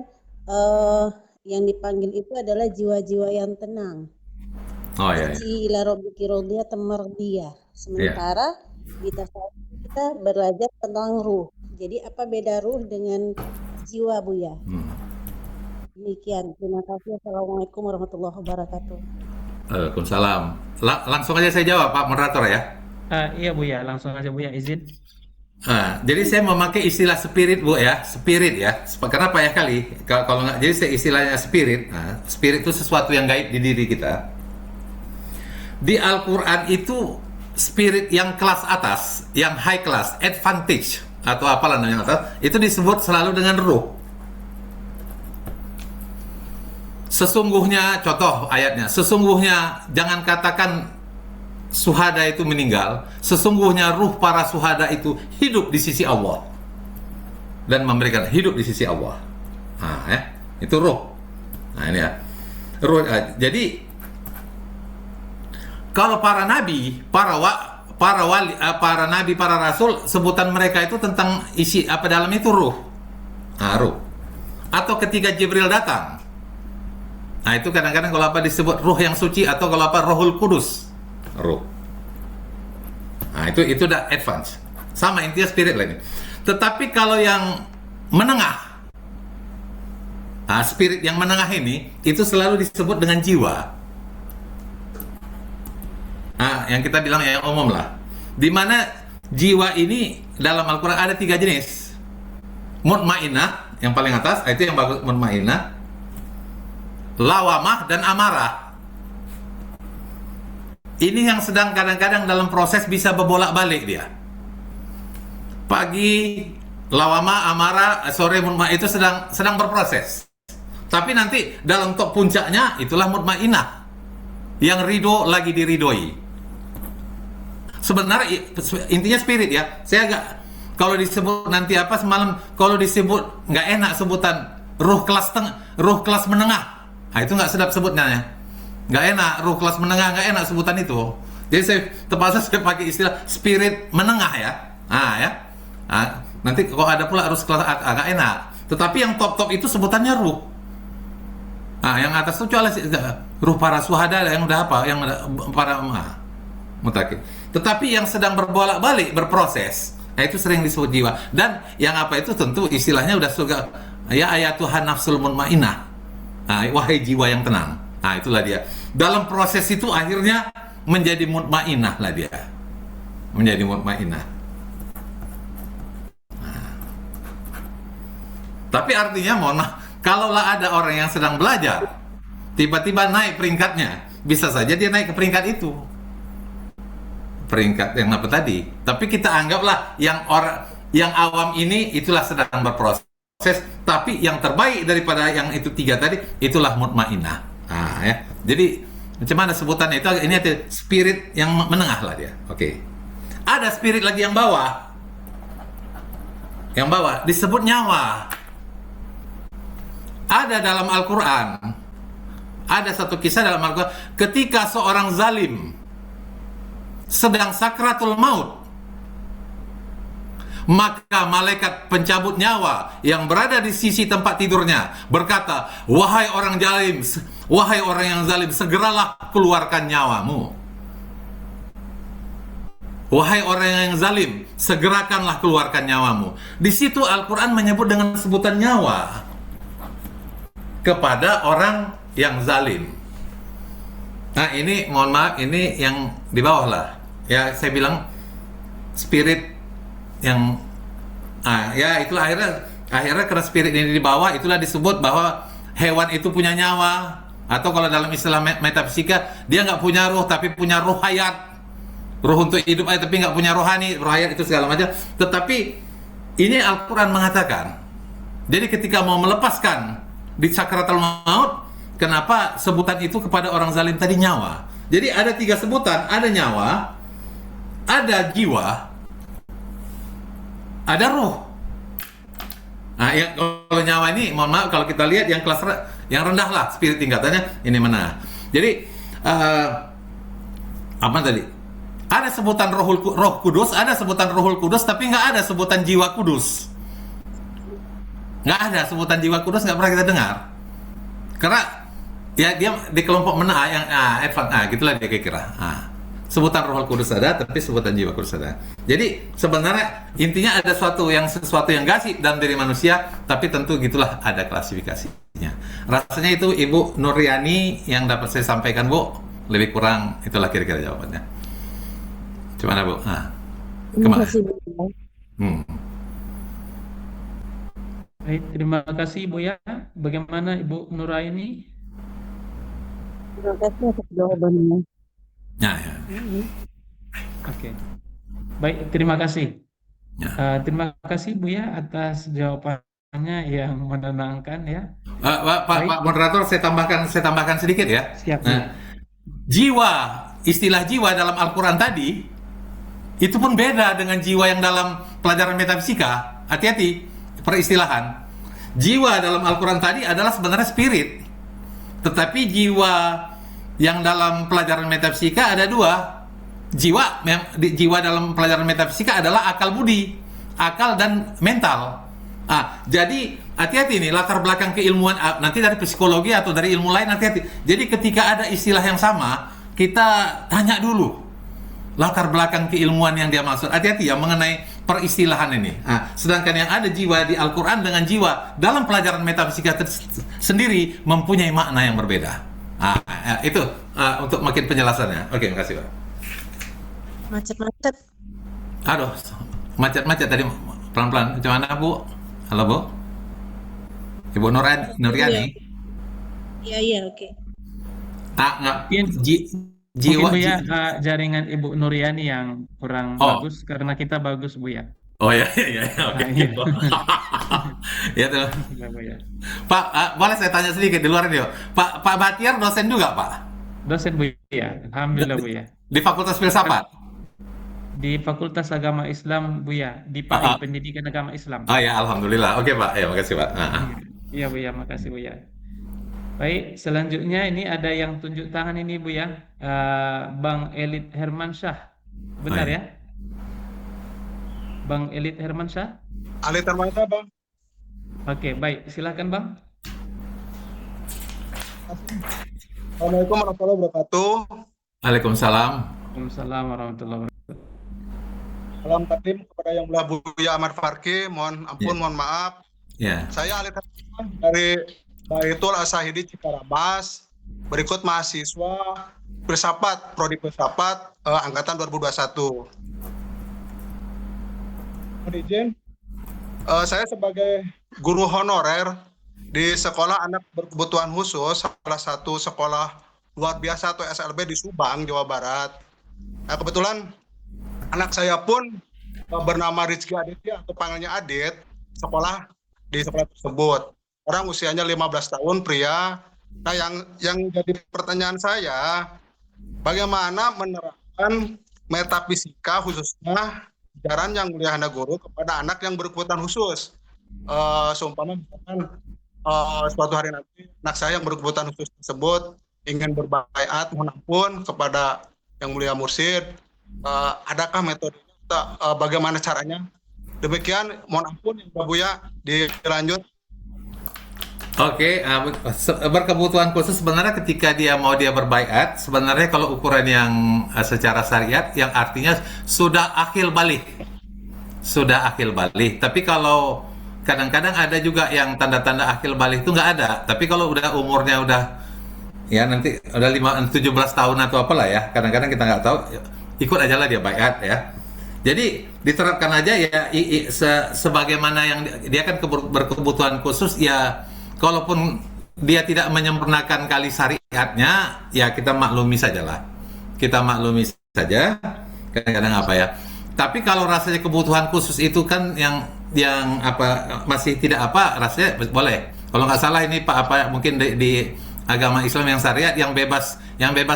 yang dipanggil itu adalah jiwa-jiwa yang tenang. Oh ya. Ila rabbiki radiyatan mardiyah. Sementara kita belajar tentang ruh. Jadi apa beda ruh dengan jiwa Buya? Demikian. Terima kasih. Assalamualaikum warahmatullahi wabarakatuh. Waalaikumsalam. Langsung aja saya jawab Pak Moderator ya. Iya Buya, langsung aja Buya, izin. Jadi saya memakai istilah spirit Bu ya, spirit ya. Kenapa ya kali? Kalau nggak, jadi saya istilahnya spirit. Spirit itu sesuatu yang gaib di diri kita. Di Al-Quran itu spirit yang kelas atas, yang high class, advantage atau apalah namanya atas, itu disebut selalu dengan ruh. Sesungguhnya, contoh ayatnya, sesungguhnya jangan katakan suhada itu meninggal, sesungguhnya ruh para suhada itu hidup di sisi Allah dan memberikan hidup di sisi Allah. Itu ruh. Ini ya. Ruh. Jadi kalau para nabi, para wali, para nabi, para rasul, sebutan mereka itu tentang isi apa dalam itu ruh. Ruh. Atau ketika Jibril datang. Itu kadang-kadang kalau apa disebut ruh yang suci atau kalau apa Rohul Kudus. Ruh. Itu udah advance. Sama intinya spirit lagi. Tetapi kalau yang menengah, spirit yang menengah ini itu selalu disebut dengan jiwa. Yang kita bilang yang umum lah. Di mana jiwa ini dalam Al-Quran ada 3 jenis. Mutmainah yang paling atas, itu yang bagus, mutmainah. Lawamah dan amarah. ini yang sedang kadang-kadang dalam proses bisa berbolak-balik dia. Pagi lawama, amara, sore mutmainah, itu sedang berproses. Tapi nanti dalam top puncaknya itulah mutmainah, yang ridho lagi diridhoi. Sebenarnya intinya spirit ya. Saya agak, kalau disebut nanti apa semalam, kalau disebut nggak enak sebutan ruh kelas menengah. Nah, itu nggak sedap sebutnya ya. Nggak enak, ruh kelas menengah nggak enak sebutan itu. Jadi terpaksa saya pakai istilah spirit menengah ya. Ya. Nanti kalau ada pula ruh kelas agak enak. Tetapi yang top itu sebutannya ruh. Yang atas itu cuma ruh para suhada yang udah apa, yang para mutakin. Tetapi yang sedang berbolak-balik berproses, itu sering disebut jiwa. Dan yang apa itu tentu istilahnya udah surga. Ya ayatuhan nafsul mutmainah. Wahai jiwa yang tenang. Itulah dia. Dalam proses itu akhirnya menjadi mutmainah lah dia. Menjadi mutmainah. Tapi artinya mohon maaf, kalaulah ada orang yang sedang belajar, tiba-tiba naik peringkatnya, bisa saja dia naik ke peringkat itu. Peringkat yang apa tadi? Tapi kita anggaplah yang awam ini itulah sedang berproses. Tapi yang terbaik daripada yang itu 3 tadi itulah mutmainah. Ya. Jadi macam mana sebutannya itu? Ini ada spirit yang menengah lah dia. Oke. Ada spirit lagi yang bawah. Yang bawah disebut nyawa. Ada dalam Al-Quran. Ada satu kisah dalam Al-Quran ketika seorang zalim sedang sakratul maut, maka malaikat pencabut nyawa yang berada di sisi tempat tidurnya berkata, wahai orang yang zalim, segeralah keluarkan nyawamu. Wahai orang yang zalim, segerakanlah keluarkan nyawamu. Di situ Al-Quran menyebut dengan sebutan nyawa kepada orang yang zalim. Ini mohon maaf, ini yang di bawah lah. Ya, saya bilang spirit yang ya itulah akhirnya karena spirit ini di bawah, itulah disebut bahwa hewan itu punya nyawa, atau kalau dalam istilah metafisika dia nggak punya ruh tapi punya ruh hayat, ruh untuk hidup aja tapi nggak punya rohani, ruh hayat itu segala macam. Tetapi ini Al-Quran mengatakan, jadi ketika mau melepaskan di sakratul maut, kenapa sebutan itu kepada orang zalim tadi nyawa? Jadi ada 3 sebutan, ada nyawa, ada jiwa, ada ruh. Yang kalau nyawa ini, mohon maaf kalau kita lihat yang kelas yang rendah lah, spirit tingkatannya ini mana. Jadi apa tadi? Ada sebutan roh kudus, ada sebutan rohul kudus, tapi nggak ada sebutan jiwa kudus. Nggak ada sebutan jiwa kudus, nggak pernah kita dengar. Karena ya dia di kelompok menengah yang gitulah dia kira-kira. Sebutan rohul kudus ada, tapi sebutan jiwa kudus ada. Jadi sebenarnya intinya ada sesuatu yang gaib dalam diri manusia, tapi tentu gitulah ada klasifikasinya. Rasanya itu Ibu Nuriani yang dapat saya sampaikan, Bu. Lebih kurang itulah kira-kira jawabannya. Gimana, Bu? Kemana? Baik, terima kasih Bu ya. Bagaimana Ibu Nuraini? Terima kasih atas jawabannya. Ya. Oke. Baik, terima kasih. Terima kasih Bu ya atas jawabannya yang menenangkan ya. Pak moderator, saya tambahkan sedikit ya. Siap. Jiwa, istilah jiwa dalam Al-Quran tadi itu pun beda dengan jiwa yang dalam pelajaran metafisika. Hati-hati peristilahan. Jiwa dalam Al-Quran tadi adalah sebenarnya spirit, tetapi jiwa yang dalam pelajaran metafisika ada 2. Jiwa dalam pelajaran metafisika adalah akal budi, akal dan mental. Jadi hati-hati nih latar belakang keilmuan, nanti dari psikologi atau dari ilmu lain, hati-hati. Jadi ketika ada istilah yang sama, kita tanya dulu latar belakang keilmuan yang dia maksud. Hati-hati ya mengenai peristilahan ini. Sedangkan yang ada jiwa di Al-Quran dengan jiwa dalam pelajaran metafisika sendiri mempunyai makna yang berbeda. Itu untuk makin penjelasannya. Oke, makasih Pak. Macet-macet. Aduh, macet tadi pelan-pelan. Macam mana Bu? Halo Bu? Ibu Nuriani? Iya, oke. Mungkin jiwa Buya jaringan Ibu Nuriani yang kurang bagus karena kita bagus Buya. Oh ya, oke. Gitu. Ya tuh. Ya, Buya. Pak, boleh saya tanya sedikit di luar ini, Pak Batiar dosen juga, Pak? Dosen Buya, alhamdulillah Buya. Di Fakultas Filsafat? Di Fakultas Agama Islam Buya, di PAI, Pendidikan Agama Islam. Oh ya, alhamdulillah. Oke Pak, ya makasih Pak. Iya Buya, makasih Buya. Baik, selanjutnya ini ada yang tunjuk tangan ini Buya, Bang Elit Hermansyah, benar ya? Bang Elit Hermansyah? Elit Hermansyah Bang. Oke, baik, silakan Bang. Assalamualaikum warahmatullahi wabarakatuh. Waalaikumsalam. Waalaikumsalam warahmatullahi wabarakatuh. Salam takdim kepada yang mulia Buya Ahmad Farki, mohon ampun, mohon maaf. Saya Elit Hermansyah dari Baitul Asahidi Cikarabas, berikut mahasiswa filsafat, prodi filsafat angkatan 2021. Mohon izin, saya sebagai guru honorer di sekolah anak berkebutuhan khusus, salah satu sekolah luar biasa atau SLB di Subang, Jawa Barat. Nah, kebetulan anak saya pun bernama Rizky Aditya atau panggilnya Adit, sekolah di sekolah tersebut. Orang usianya 15 tahun, pria. Nah, yang jadi pertanyaan saya, bagaimana menerapkan metafisika khususnya ajaran yang mulia Hana Guru kepada anak yang berkebutuhan khusus. Seumpama misalkan suatu hari nanti anak saya yang berkebutuhan khusus tersebut ingin berbaiat, mohon ampun kepada yang mulia Mursyid, adakah metodenya, bagaimana caranya? Demikian, mohon ampun Pak Buya, dilanjut. Oke, berkebutuhan khusus sebenarnya ketika dia berbaiat, sebenarnya kalau ukuran yang secara syariat, yang artinya sudah akil balik. Tapi kalau kadang-kadang ada juga yang tanda-tanda akil balik itu nggak ada. Tapi kalau udah umurnya ya nanti udah 17 tahun atau apalah ya, kadang-kadang kita nggak tahu, ikut aja lah dia baiat ya. Jadi diterapkan aja ya, sebagaimana yang dia kan berkebutuhan khusus ya. Kalaupun dia tidak menyempurnakan kali syariatnya, ya kita maklumi saja. Kadang-kadang apa ya. Tapi kalau rasanya kebutuhan khusus itu kan yang masih tidak rasanya boleh. Kalau nggak salah ini Pak mungkin di agama Islam yang syariat, yang bebas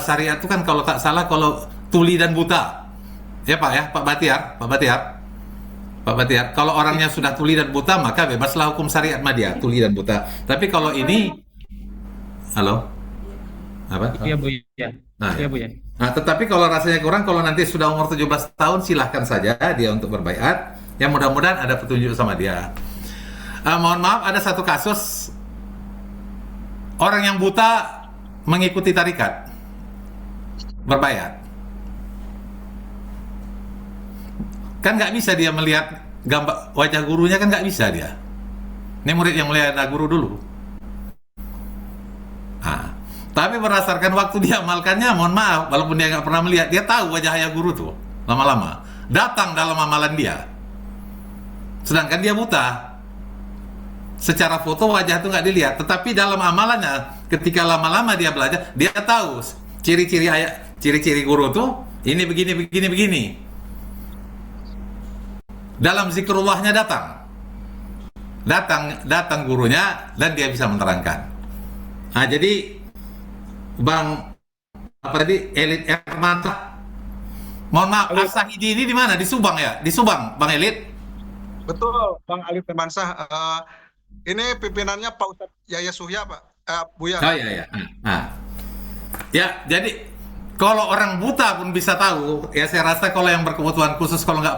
syariat itu kan kalau tak salah kalau tuli dan buta. Ya Pak ya, Pak Batiar, kalau orangnya sudah tuli dan buta maka bebaslah hukum syariat dia, tuli dan buta. Tapi kalau ini, halo, apa? Iya Bu ya. Iya Bu ya. Nah, tetapi kalau rasanya kurang, kalau nanti sudah umur 17 tahun silahkan saja dia untuk berbaiat. Ya mudah-mudahan ada petunjuk sama dia. Mohon maaf, ada satu kasus orang yang buta mengikuti tarikat berbaiat. Kan nggak bisa dia melihat gambar wajah gurunya, kan nggak bisa dia. Ini murid yang melihat guru dulu. Tapi berdasarkan waktu dia amalkannya, mohon maaf, walaupun dia nggak pernah melihat, dia tahu wajah ayah guru tuh lama-lama datang dalam amalan dia. Sedangkan dia buta. Secara foto wajah itu nggak dilihat, tetapi dalam amalannya, ketika lama-lama dia belajar, dia tahu ciri-ciri guru tuh ini begini. Dalam zikrullahnya datang gurunya dan dia bisa menerangkan. Nah, jadi Bang Elit Hermansyah, mohon maaf, Asahidi ini di mana? Di Subang ya? Di Subang, Bang Elit? Betul, Bang Elit Hermansyah. Ini pimpinannya Pak Ustadz Yahya Suhya, Pak Buya. Oh iya. Ya, jadi kalau orang buta pun bisa tahu, ya saya rasa kalau yang berkebutuhan khusus, kalau nggak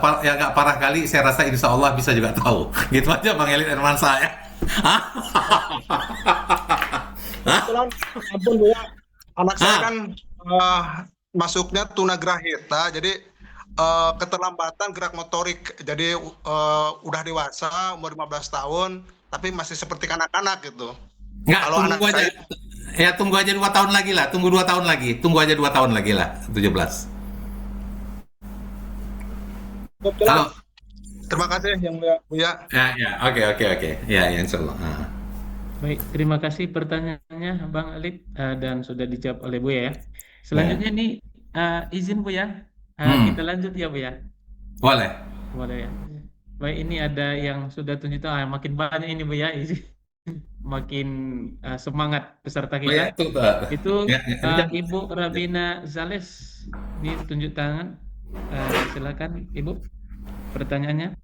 parah kali, saya rasa insya Allah bisa juga tahu. Gitu aja Bang Elit Hermansyah ya. Kebetulan, ampun Bu ya, anak saya kan masuknya tunagrahita, jadi keterlambatan gerak motorik, jadi udah dewasa, umur 15 tahun, tapi masih seperti kanak-kanak gitu. Nggak, kalau anak saya ya tunggu aja 2 tahun lagi lah, tunggu aja 2 tahun lagi lah, 17. Halo. Terima kasih yang mulia Buya. Ya, oke. Ya, insyaallah. Baik, terima kasih pertanyaannya Bang Elit dan sudah dijawab oleh Buya ya. Selanjutnya nih izin Bu ya, kita lanjut ya Bu ya. Boleh. Boleh ya. Baik, ini ada yang sudah tunjuk tangan, makin banyak ini Bu ya, izin. Makin semangat peserta kita. Itu Ibu Rabina Zales, ini tunjuk tangan. Silakan Ibu, pertanyaannya.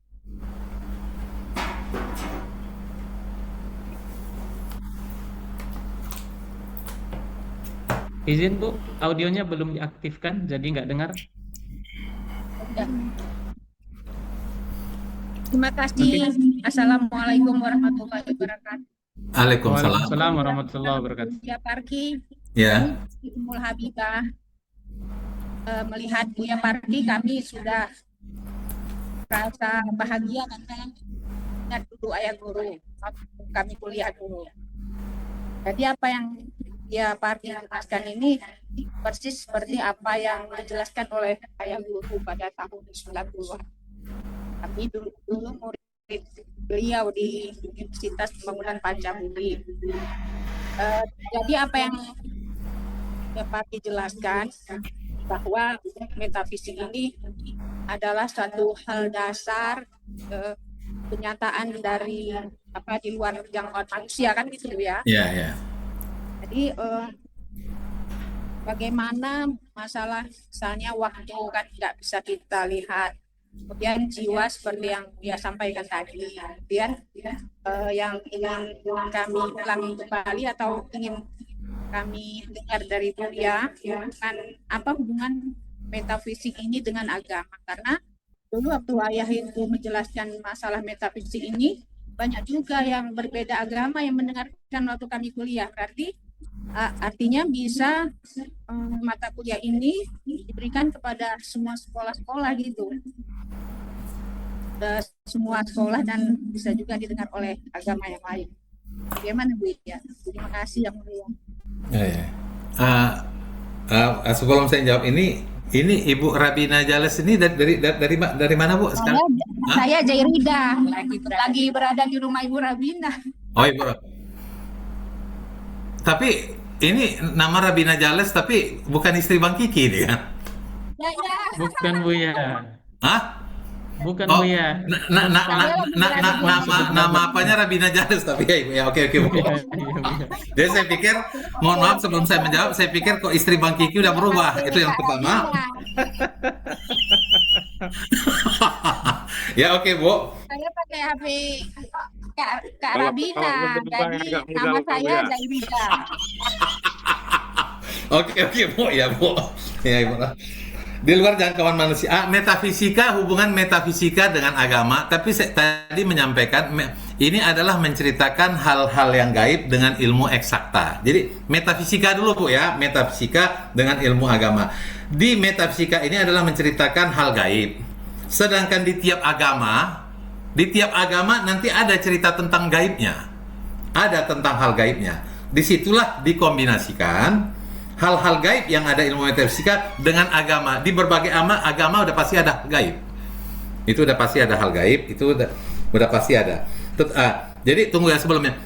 Izin Bu, audionya belum diaktifkan, jadi nggak dengar. Terima kasih. Assalamualaikum warahmatullahi wabarakatuh. Waalaikumsalam warahmatullahi wabarakatuh. Ya Parki, Ya. Ummul Habibah. Melihat Buya Parki, kami sudah merasa bahagia karena ingat dulu ayah guru, kami kuliah dulu. Jadi apa yang Buya Parki jelaskan ini persis seperti apa yang dijelaskan oleh ayah guru pada tahun 90-an. Kami dulu murid beliau di Universitas Pembangunan Pancabumi. Jadi apa yang Buya Parki jelaskan bahwa metafisik ini adalah suatu hal dasar kenyataan dari di luar jangkauan manusia, kan gitu ya. Iya, iya. Jadi bagaimana masalah misalnya waktu kan tidak bisa kita lihat, kemudian jiwa seperti yang dia sampaikan tadi, kemudian yang ingin kami ulangi kembali atau ingin kami dengar dari Buya, kan apa hubungan metafisik ini dengan agama. Karena dulu waktu ayah itu menjelaskan masalah metafisik ini, banyak juga yang berbeda agama yang mendengarkan waktu kami kuliah. Berarti artinya bisa mata kuliah ini diberikan kepada semua sekolah-sekolah gitu. Semua sekolah dan bisa juga didengar oleh agama yang lain. Bagaimana Bu ya? Terima kasih yang mulia. Sebelum saya jawab ini Ibu Rabina Zales ini dari mana Bu sekarang? Saya Jairida, lagi berada di rumah Ibu Rabina. Oh, Ibu. Tapi ini nama Rabina Zales tapi bukan istri Bang Kiki ini kan? Ya. Bukan Bu ya. Hah? Bukan Bu ya. Nama apanya Rabina Zales tapi ya oke Bu. Jadi saya pikir, mohon maaf sebelum saya menjawab, saya pikir kok istri Bang Kiki udah berubah, itu yang pertama. Ya oke Bu. Saya pakai HP Kak Rabina, jadi nama saya Jairida. Oke Bu, ya Bu. Ya Ibu. Di luar jangkauan manusia, metafisika, hubungan metafisika dengan agama, tapi saya tadi menyampaikan ini adalah menceritakan hal-hal yang gaib dengan ilmu eksakta. Jadi metafisika dulu Bu ya, metafisika dengan ilmu agama. Di metafisika ini adalah menceritakan hal gaib. Sedangkan di tiap agama nanti ada cerita tentang gaibnya. Ada tentang hal gaibnya. Disitulah dikombinasikan hal-hal gaib yang ada ilmu metafisika dengan agama. Di berbagai agama udah pasti ada gaib. Itu udah pasti ada hal gaib, itu udah pasti ada. Jadi tunggu ya sebelumnya.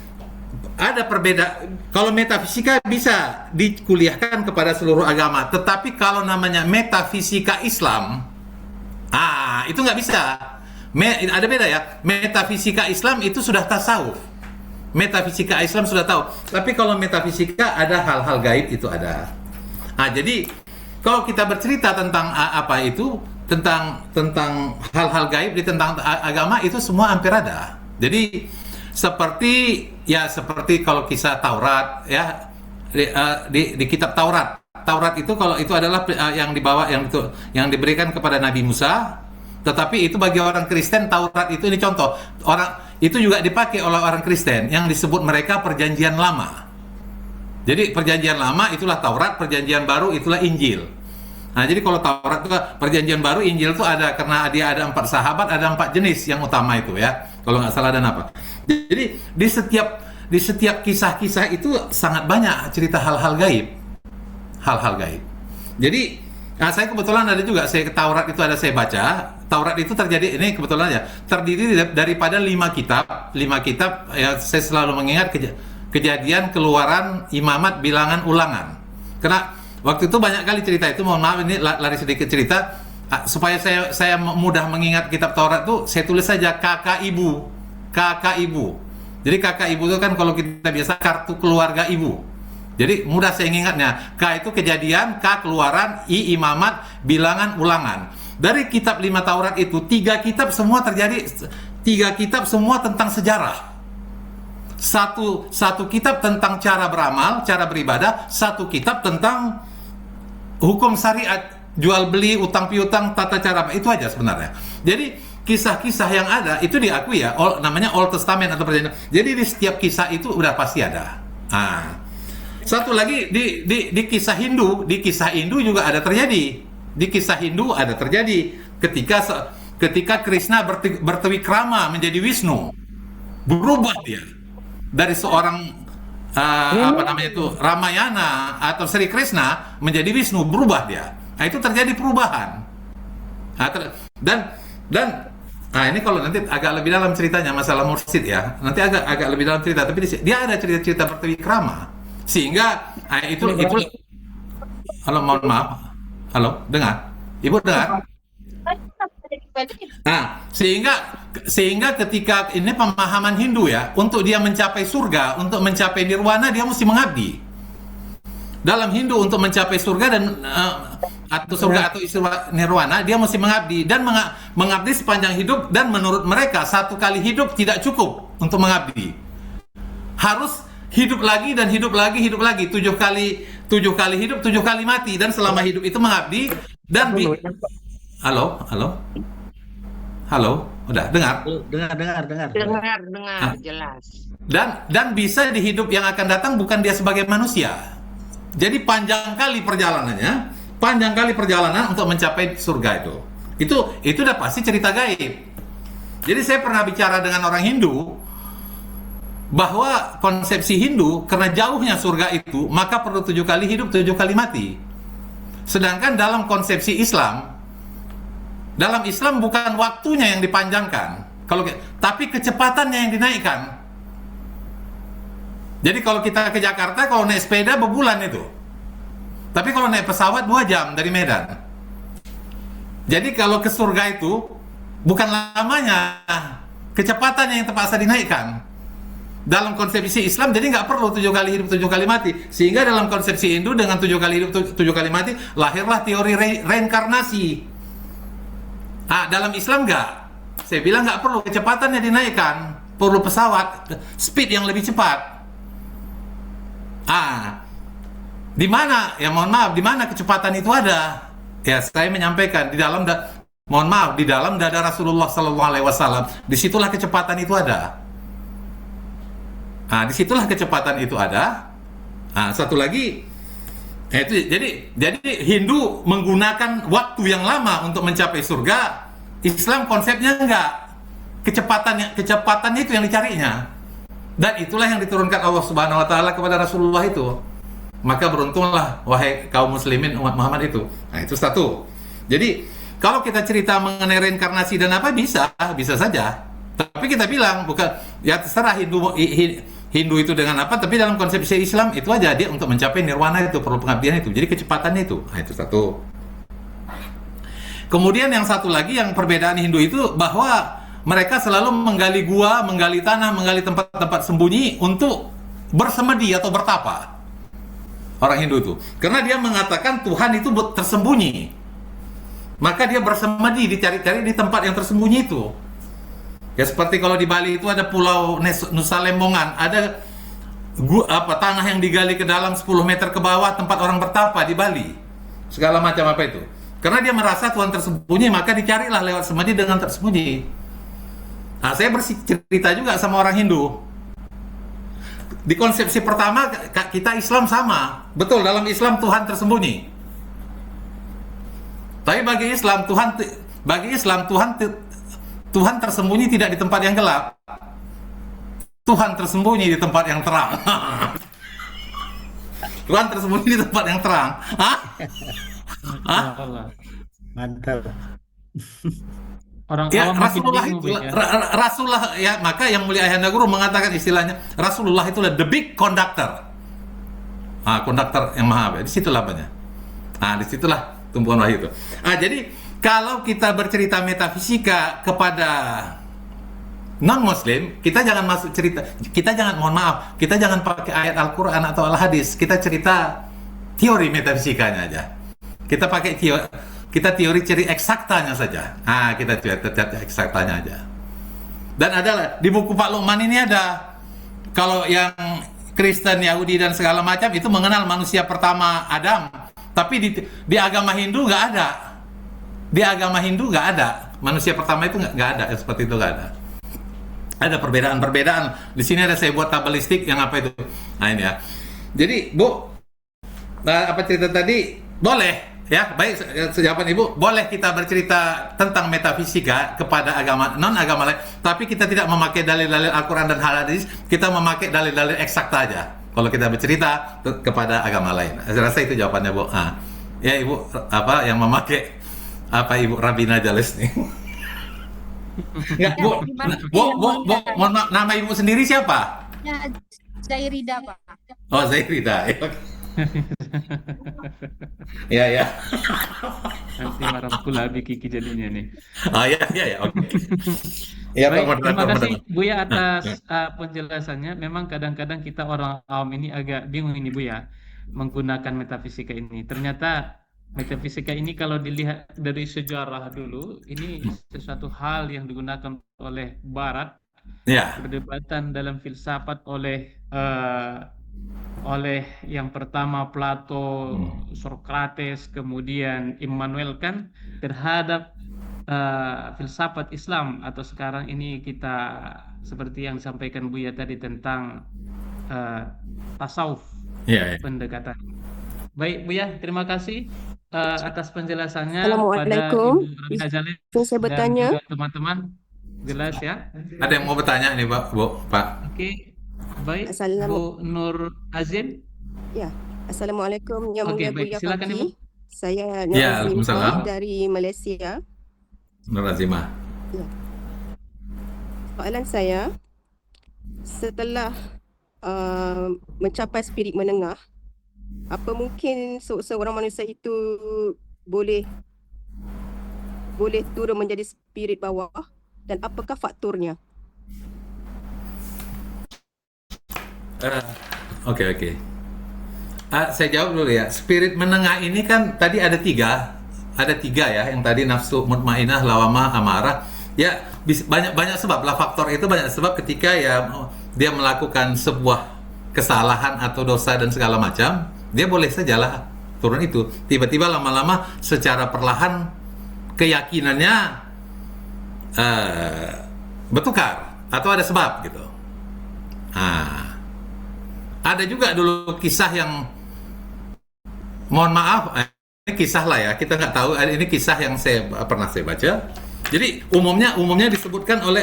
Ada perbedaan. Kalau metafisika bisa dikuliahkan kepada seluruh agama, tetapi kalau namanya metafisika Islam, itu nggak bisa. Ada beda ya. Metafisika Islam itu sudah tasawuf. Metafisika Islam sudah tahu. Tapi kalau metafisika ada hal-hal gaib itu ada. Jadi kalau kita bercerita tentang tentang hal-hal gaib tentang agama itu semua hampir ada. Jadi seperti kalau kisah Taurat ya di kitab Taurat. Taurat itu kalau itu adalah yang dibawa yang diberikan kepada Nabi Musa. Tetapi itu bagi orang Kristen Taurat itu ini contoh itu juga dipakai oleh orang Kristen yang disebut mereka perjanjian lama. Jadi perjanjian lama itulah Taurat, perjanjian baru itulah Injil. Jadi kalau Taurat itu perjanjian baru, Injil itu ada karena dia ada 4 sahabat, ada 4 jenis yang utama itu ya. Kalau nggak salah ada apa. Jadi di setiap kisah-kisah itu sangat banyak cerita hal-hal gaib. Hal-hal gaib. Jadi saya kebetulan ada juga Taurat itu ada saya baca. Taurat itu ini kebetulan ya terdiri daripada 5 kitab. 5 kitab ya, saya selalu mengingat Kejadian, Keluaran, Imamat, Bilangan, Ulangan. Karena Waktu itu banyak kali cerita itu, mohon maaf ini lari sedikit cerita supaya saya mudah mengingat kitab Taurat tuh, saya tulis saja kakak ibu. Jadi kakak ibu itu kan kalau kita biasa kartu keluarga ibu. Jadi mudah saya ingatnya. K itu kejadian, K keluaran, I imamat, bilangan, ulangan. Dari kitab 5 Taurat itu 3 kitab semua terjadi, 3 kitab semua tentang sejarah. Satu kitab tentang cara beramal, cara beribadah, satu kitab tentang hukum syariat, jual beli, utang piutang, tata cara, itu aja sebenarnya. Jadi kisah-kisah yang ada itu diakui ya, namanya Old Testament atau perjanjian. Jadi di setiap kisah itu udah pasti ada. Satu lagi di kisah Hindu, juga ada terjadi. Di kisah Hindu ada terjadi ketika Krishna bertwikrama menjadi Wisnu, berubah dia dari seorang Ramayana atau Sri Krishna menjadi Wisnu, berubah dia. Nah, itu terjadi perubahan. Nah, ini kalau nanti agak lebih dalam ceritanya masalah mursid ya. Nanti agak lebih dalam cerita, tapi dia ada cerita-cerita bertwikrama. Sehingga itu halo, mohon maaf. Halo, dengar? Ibu dengar? Nah, sehingga ketika ini pemahaman Hindu ya, untuk dia mencapai surga, untuk mencapai nirwana, dia mesti mengabdi. Dalam Hindu untuk mencapai surga dan atau surga atau nirwana, dia mesti mengabdi dan mengabdi sepanjang hidup, dan menurut mereka 1 kali hidup tidak cukup untuk mengabdi. Harus hidup lagi dan hidup lagi 7 kali hidup, 7 kali mati, dan selama hidup itu mengabdi dan Halo, udah dengar? Dengar, jelas. Dan bisa di hidup yang akan datang bukan dia sebagai manusia. Jadi panjang kali perjalanan untuk mencapai surga itu. Itu udah pasti cerita gaib. Jadi saya pernah bicara dengan orang Hindu bahwa konsepsi Hindu, karena jauhnya surga itu, maka perlu 7 kali hidup, 7 kali mati. Sedangkan dalam konsepsi Islam, bukan waktunya yang dipanjangkan, tapi kecepatannya yang dinaikkan. Jadi kalau kita ke Jakarta, kalau naik sepeda berbulan itu. Tapi kalau naik pesawat 2 jam dari Medan. Jadi kalau ke surga itu bukan lamanya, kecepatannya yang terpaksa dinaikkan. Dalam konsepsi Islam jadi nggak perlu 7 kali hidup, 7 kali mati. Sehingga dalam konsepsi Hindu dengan 7 kali hidup, 7 kali mati, lahirlah teori reinkarnasi. Dalam Islam nggak. Saya bilang nggak perlu, kecepatannya dinaikkan. Perlu pesawat, speed yang lebih cepat. Di mana? Ya mohon maaf, di mana kecepatan itu ada? Ya saya menyampaikan di dalam di dalam dada Rasulullah SAW. Disitulah kecepatan itu ada. Disitulah kecepatan itu ada. Satu lagi, jadi Hindu menggunakan waktu yang lama untuk mencapai surga. Islam konsepnya enggak. Kecepatannya itu yang dicarinya. Dan itulah yang diturunkan Allah Subhanahu wa taala kepada Rasulullah itu. Maka beruntunglah wahai kaum muslimin umat Muhammad itu. Nah, itu satu. Jadi kalau kita cerita mengenai reinkarnasi dan apa, bisa saja. Tapi kita bilang bukan, ya terserah Hindu itu dengan apa, tapi dalam konsepsi Islam itu aja, dia untuk mencapai nirwana itu perlu pengabdian itu. Jadi kecepatannya itu. Nah, itu satu. Kemudian yang satu lagi, yang perbedaan Hindu itu bahwa mereka selalu menggali gua, menggali tanah, menggali tempat-tempat sembunyi untuk bersemedi atau bertapa. Orang Hindu itu. Karena dia mengatakan Tuhan itu tersembunyi. Maka dia bersemedi, dicari-cari di tempat yang tersembunyi itu. Ya seperti kalau di Bali itu ada pulau Nusa Lembongan, ada tanah yang digali ke dalam 10 meter ke bawah, tempat orang bertapa di Bali. Segala macam apa itu. Karena dia merasa Tuhan tersembunyi, maka dicarilah lewat semedi dengan tersembunyi. Nah, saya bercerita juga sama orang Hindu. Di konsepsi pertama, kita Islam sama. Betul, dalam Islam Tuhan tersembunyi. Tapi bagi Islam Tuhan tersembunyi tidak di tempat yang gelap. Tuhan tersembunyi di tempat yang terang. Tuhan tersembunyi di tempat yang terang. Mantap. Orang ya, awam Rasulullah itu, Rasulullah ya, maka yang mulia Ayahanda Guru mengatakan istilahnya Rasulullah itu the big conductor. Konduktor yang maha, di situ labanya. Nah, disitulah tumpuan wahyu itu. Jadi kalau kita bercerita metafisika kepada non-Muslim, kita jangan masuk cerita, kita jangan, mohon maaf, kita jangan pakai ayat Al-Quran atau Al-Hadis, kita cerita teori metafisikanya aja. Kita pakai teori eksaktanya saja. Kita cerita eksaktanya aja. Dan adalah di buku Pak Luqman ini ada, kalau yang Kristen, Yahudi dan segala macam itu mengenal manusia pertama Adam, tapi di agama Hindu nggak ada. Di agama Hindu nggak ada manusia pertama itu, nggak ada, seperti itu nggak ada. Ada perbedaan-perbedaan. Di sini ada saya buat tabelistik yang apa itu. Nah ini ya. Jadi Bu, apa cerita tadi boleh ya? Baik, jawaban Ibu, boleh kita bercerita tentang metafisika kepada non agama lain, tapi kita tidak memakai dalil-dalil Al-Quran dan hadis, kita memakai dalil-dalil eksakta aja. Kalau kita bercerita kepada agama lain, saya rasa itu jawabannya Bu. Ya Ibu, apa yang memakai apa Ibu Rabina Jales nih? Enggak, Bu, mohon maaf, nama Ibu sendiri siapa? Ya, Zairida, Pak. Oh, Zairida. Ya. Nanti marah kulabi Kiki jadinya nih. Ya, oke. Ya, baik, terima kasih Buya atas penjelasannya. Memang kadang-kadang kita orang awam ini agak bingung ini Buya, menggunakan metafisika ini. Ternyata metafisika ini kalau dilihat dari sejarah dulu, ini sesuatu hal yang digunakan oleh Barat, perdebatan dalam filsafat oleh yang pertama Plato, Socrates, kemudian Immanuel Kant terhadap filsafat Islam, atau sekarang ini kita seperti yang disampaikan Buya tadi tentang tasawuf, pendekatan. Baik Buya, terima kasih atas penjelasannya pada Ibu Rabina Jales dan juga teman-teman. Jelas ya? Ada yang mau bertanya nih Pak? Oke. Baik, Bu Nur Azim. Ya, Assalamualaikum. Yang mulia Buya silakan Ibu. Saya Nur Azimah dari Malaysia. Nur Azimah. Ya. Soalan saya, setelah mencapai spirit menengah, apa mungkin seorang manusia itu boleh turun menjadi spirit bawah, dan apakah faktornya? Oke. Saya jawab dulu ya. Spirit menengah ini kan tadi ada tiga ya. Yang tadi nafsu mutmainah, lawamah, amarah. Ya banyak sebab lah, faktor itu banyak sebab. Ketika ya dia melakukan sebuah kesalahan atau dosa dan segala macam, dia boleh sajalah turun itu. Tiba-tiba lama-lama secara perlahan keyakinannya bertukar atau ada sebab gitu. Ada juga dulu kisah yang, mohon maaf, ini kisah lah ya, kita nggak tahu, ini kisah yang pernah saya baca. Jadi umumnya disebutkan oleh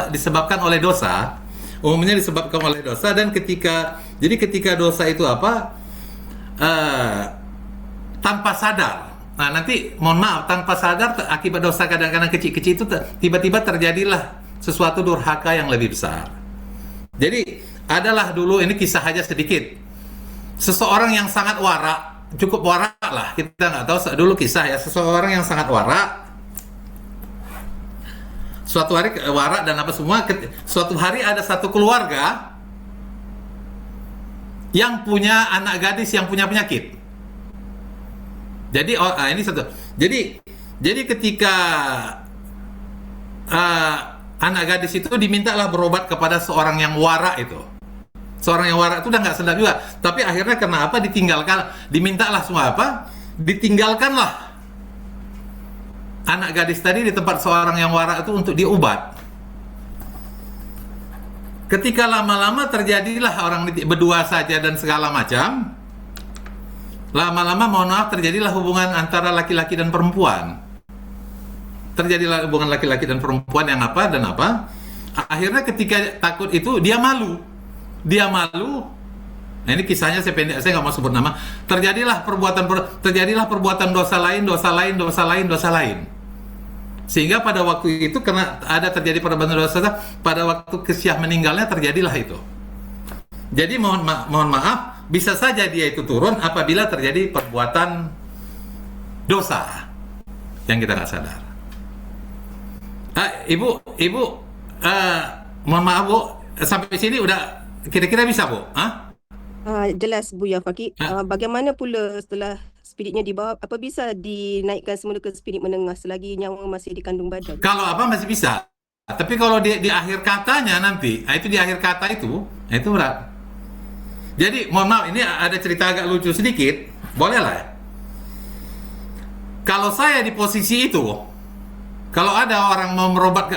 disebabkan oleh dosa. Umumnya disebabkan oleh dosa, dan ketika dosa itu tanpa sadar. Nah, nanti mohon maaf, tanpa sadar akibat dosa kadang-kadang kecil-kecil itu tiba-tiba terjadilah sesuatu durhaka yang lebih besar. Jadi adalah dulu, ini kisah aja sedikit. Seseorang yang sangat warak, cukup warak lah, kita nggak tahu dulu kisah ya, seseorang yang sangat warak. Suatu hari warak dan apa semua, suatu hari ada satu keluarga yang punya anak gadis yang punya penyakit. Jadi ini satu. Jadi ketika anak gadis itu dimintalah berobat kepada seorang yang warak itu. Seorang yang warak itu udah nggak sedap juga. Tapi akhirnya kenapa dimintalah semua ditinggalkanlah anak gadis tadi di tempat seorang yang warak itu untuk diobat. Ketika lama-lama terjadilah orang berdua saja dan segala macam. Lama-lama mohon maaf terjadilah hubungan antara laki-laki dan perempuan. Terjadilah hubungan laki-laki dan perempuan yang apa dan apa. Akhirnya ketika takut itu dia malu. Nah ini kisahnya saya pendek, saya nggak mau sebut nama. Terjadilah perbuatan dosa lain. Sehingga pada waktu itu karena ada terjadi perbuatan dosa, pada waktu Kesyah meninggalnya terjadilah itu. Jadi mohon maaf, bisa saja dia itu turun apabila terjadi perbuatan dosa yang kita nggak sadar. Ibu, mohon maaf Bu, sampai sini udah kira-kira bisa Bu? Jelas Buya Fakih. Bagaimana pula setelah spiritnya dibawa, apa bisa dinaikkan semula ke spirit menengah selagi nyawa masih dikandung badan? Kalau apa masih bisa. Tapi kalau di akhir katanya nanti, itu di akhir kata itu berat. Jadi mohon maaf, ini ada cerita agak lucu sedikit, boleh lah ya? Kalau saya di posisi itu, kalau ada orang mau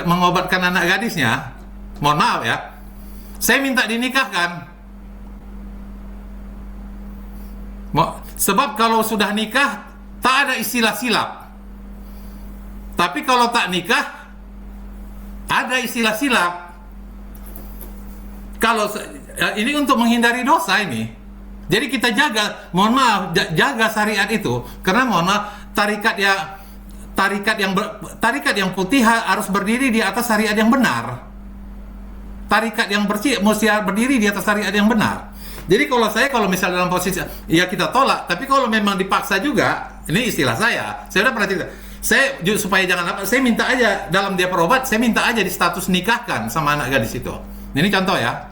mengobatkan anak gadisnya, mohon maaf ya, saya minta dinikahkan. Sebab kalau sudah nikah, tak ada istilah silap. Tapi kalau tak nikah, ada istilah silap. Kalau ini untuk menghindari dosa ini. Jadi kita jaga, mohon maaf, jaga syariat itu. Karena mohon maaf, tarikat yang putih harus berdiri di atas syariat yang benar. Tarikat yang bersih mesti berdiri di atas syariat yang benar. Jadi kalau misalnya dalam posisi ya kita tolak, tapi kalau memang dipaksa juga, ini istilah saya udah pernah cerita. Saya supaya jangan apa, saya minta aja dalam dia berobat, saya minta aja di status nikahkan sama anak gadis itu. Ini contoh ya.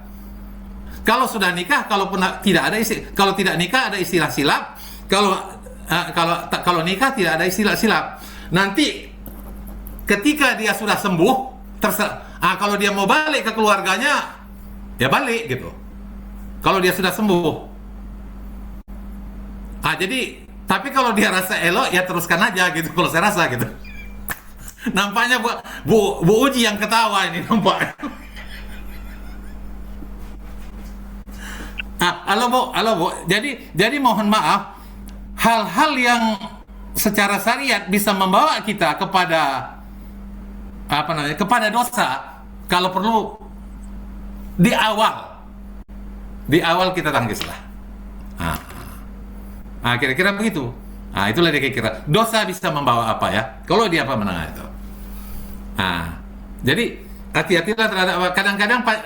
Kalau sudah nikah, kalau tidak ada kalau tidak nikah ada istilah silap. Kalau nikah tidak ada istilah silap. Nanti ketika dia sudah sembuh, terserah. Kalau dia mau balik ke keluarganya, ya balik gitu. Kalau dia sudah sembuh. Jadi tapi kalau dia rasa elok ya teruskan aja gitu. Kalau saya rasa gitu. Nampaknya Bu Uji yang ketawa ini nampak. Halo Bu. Jadi mohon maaf, hal-hal yang secara syariat bisa membawa kita kepada kepada dosa, kalau perlu di awal kita tangkislah. Kira-kira begitu. Itulah dia kira dosa bisa membawa apa ya? Kalau dia apa menengah itu. Jadi hati-hatilah terhadap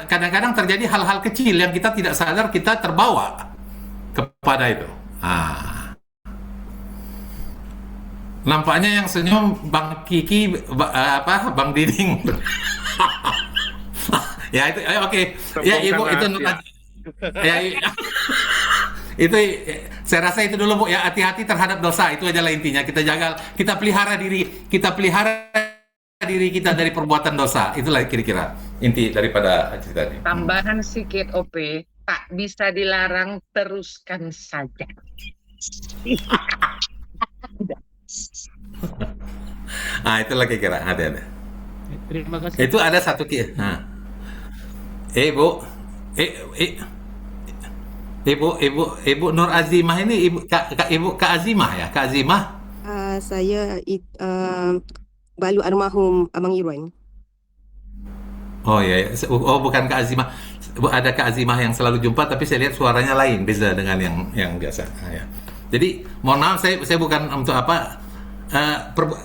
kadang-kadang terjadi hal-hal kecil yang kita tidak sadar kita terbawa kepada itu. Nampaknya yang senyum Bang Kiki, Bang Diding. Ya itu, oke. Ya Ibu itu ya. Itu saya rasa itu dulu Bu ya, hati-hati terhadap dosa, itu aja lah intinya. Kita jaga, kita pelihara diri kita dari perbuatan dosa. Itulah kira-kira inti daripada cerita ini. Tambahan sedikit OP, tak bisa dilarang, teruskan saja. Itulah kira-kira ada. Terima kasih. Itu ada satu Ibu Nur Azimah ini Kak Azimah ya? Kak Azimah? Saya balu almarhum Abang Irwan. Oh ya, bukan Kak Azimah. Ada Kak Azimah yang selalu jumpa, tapi saya lihat suaranya lain, beda dengan yang biasa. Ya. Jadi mohon maaf, saya bukan untuk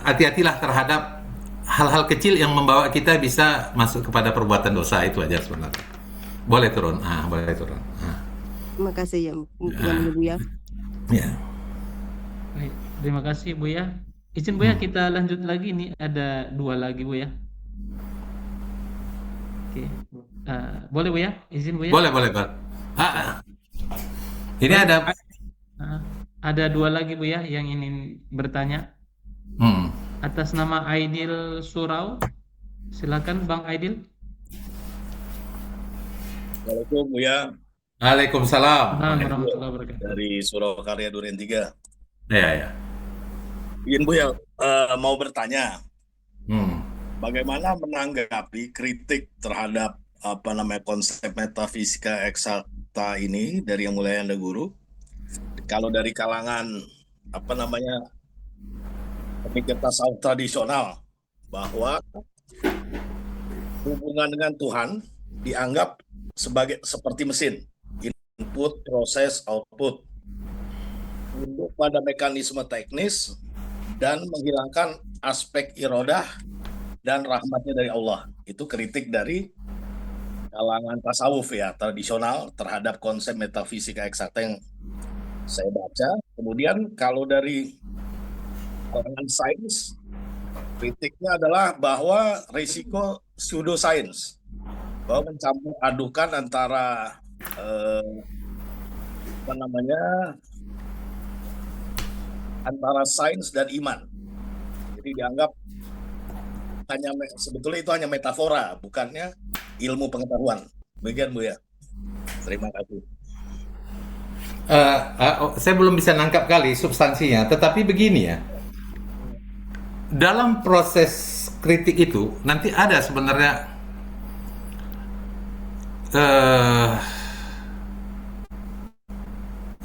hati-hatilah terhadap hal-hal kecil yang membawa kita bisa masuk kepada perbuatan dosa, itu aja sebenarnya. Boleh turun, boleh turun. Terima kasih ya Buya. Ya. Baik, terima kasih Buya. Izin Buya kita lanjut lagi, nih ada 2 lagi Buya. Oke. Boleh Buya? Izin Buya? Boleh. Ini ada 2 lagi Buya yang ingin bertanya. Atas nama Aidil Surau. Silakan Bang Aidil. Assalamualaikum Buya. Waalaikumsalam. Warahmatullahi wabarakatuh. Dari Surakarya Duren 3. Ya. Ingin Buya mau bertanya. Bagaimana menanggapi kritik terhadap konsep metafisika eksakta ini dari Yang Mulia Anda Guru? Kalau dari kalangan pemikir tasawuf tradisional, bahwa hubungan dengan Tuhan dianggap seperti mesin, input, proses, output, untuk pada mekanisme teknis dan menghilangkan aspek irodah dan rahmatnya dari Allah. Itu kritik dari kalangan tasawuf ya tradisional terhadap konsep metafisika eksakta yang saya baca. Kemudian kalau dari kalangan sains, kritiknya adalah bahwa risiko pseudoscience, bahwa mencampur adukan antara antara sains dan iman. Jadi dianggap sebetulnya itu hanya metafora, bukannya ilmu pengetahuan. Demikian Bu ya. Terima kasih. Saya belum bisa nangkap kali substansinya, tetapi begini ya. Dalam proses kritik itu nanti ada sebenarnya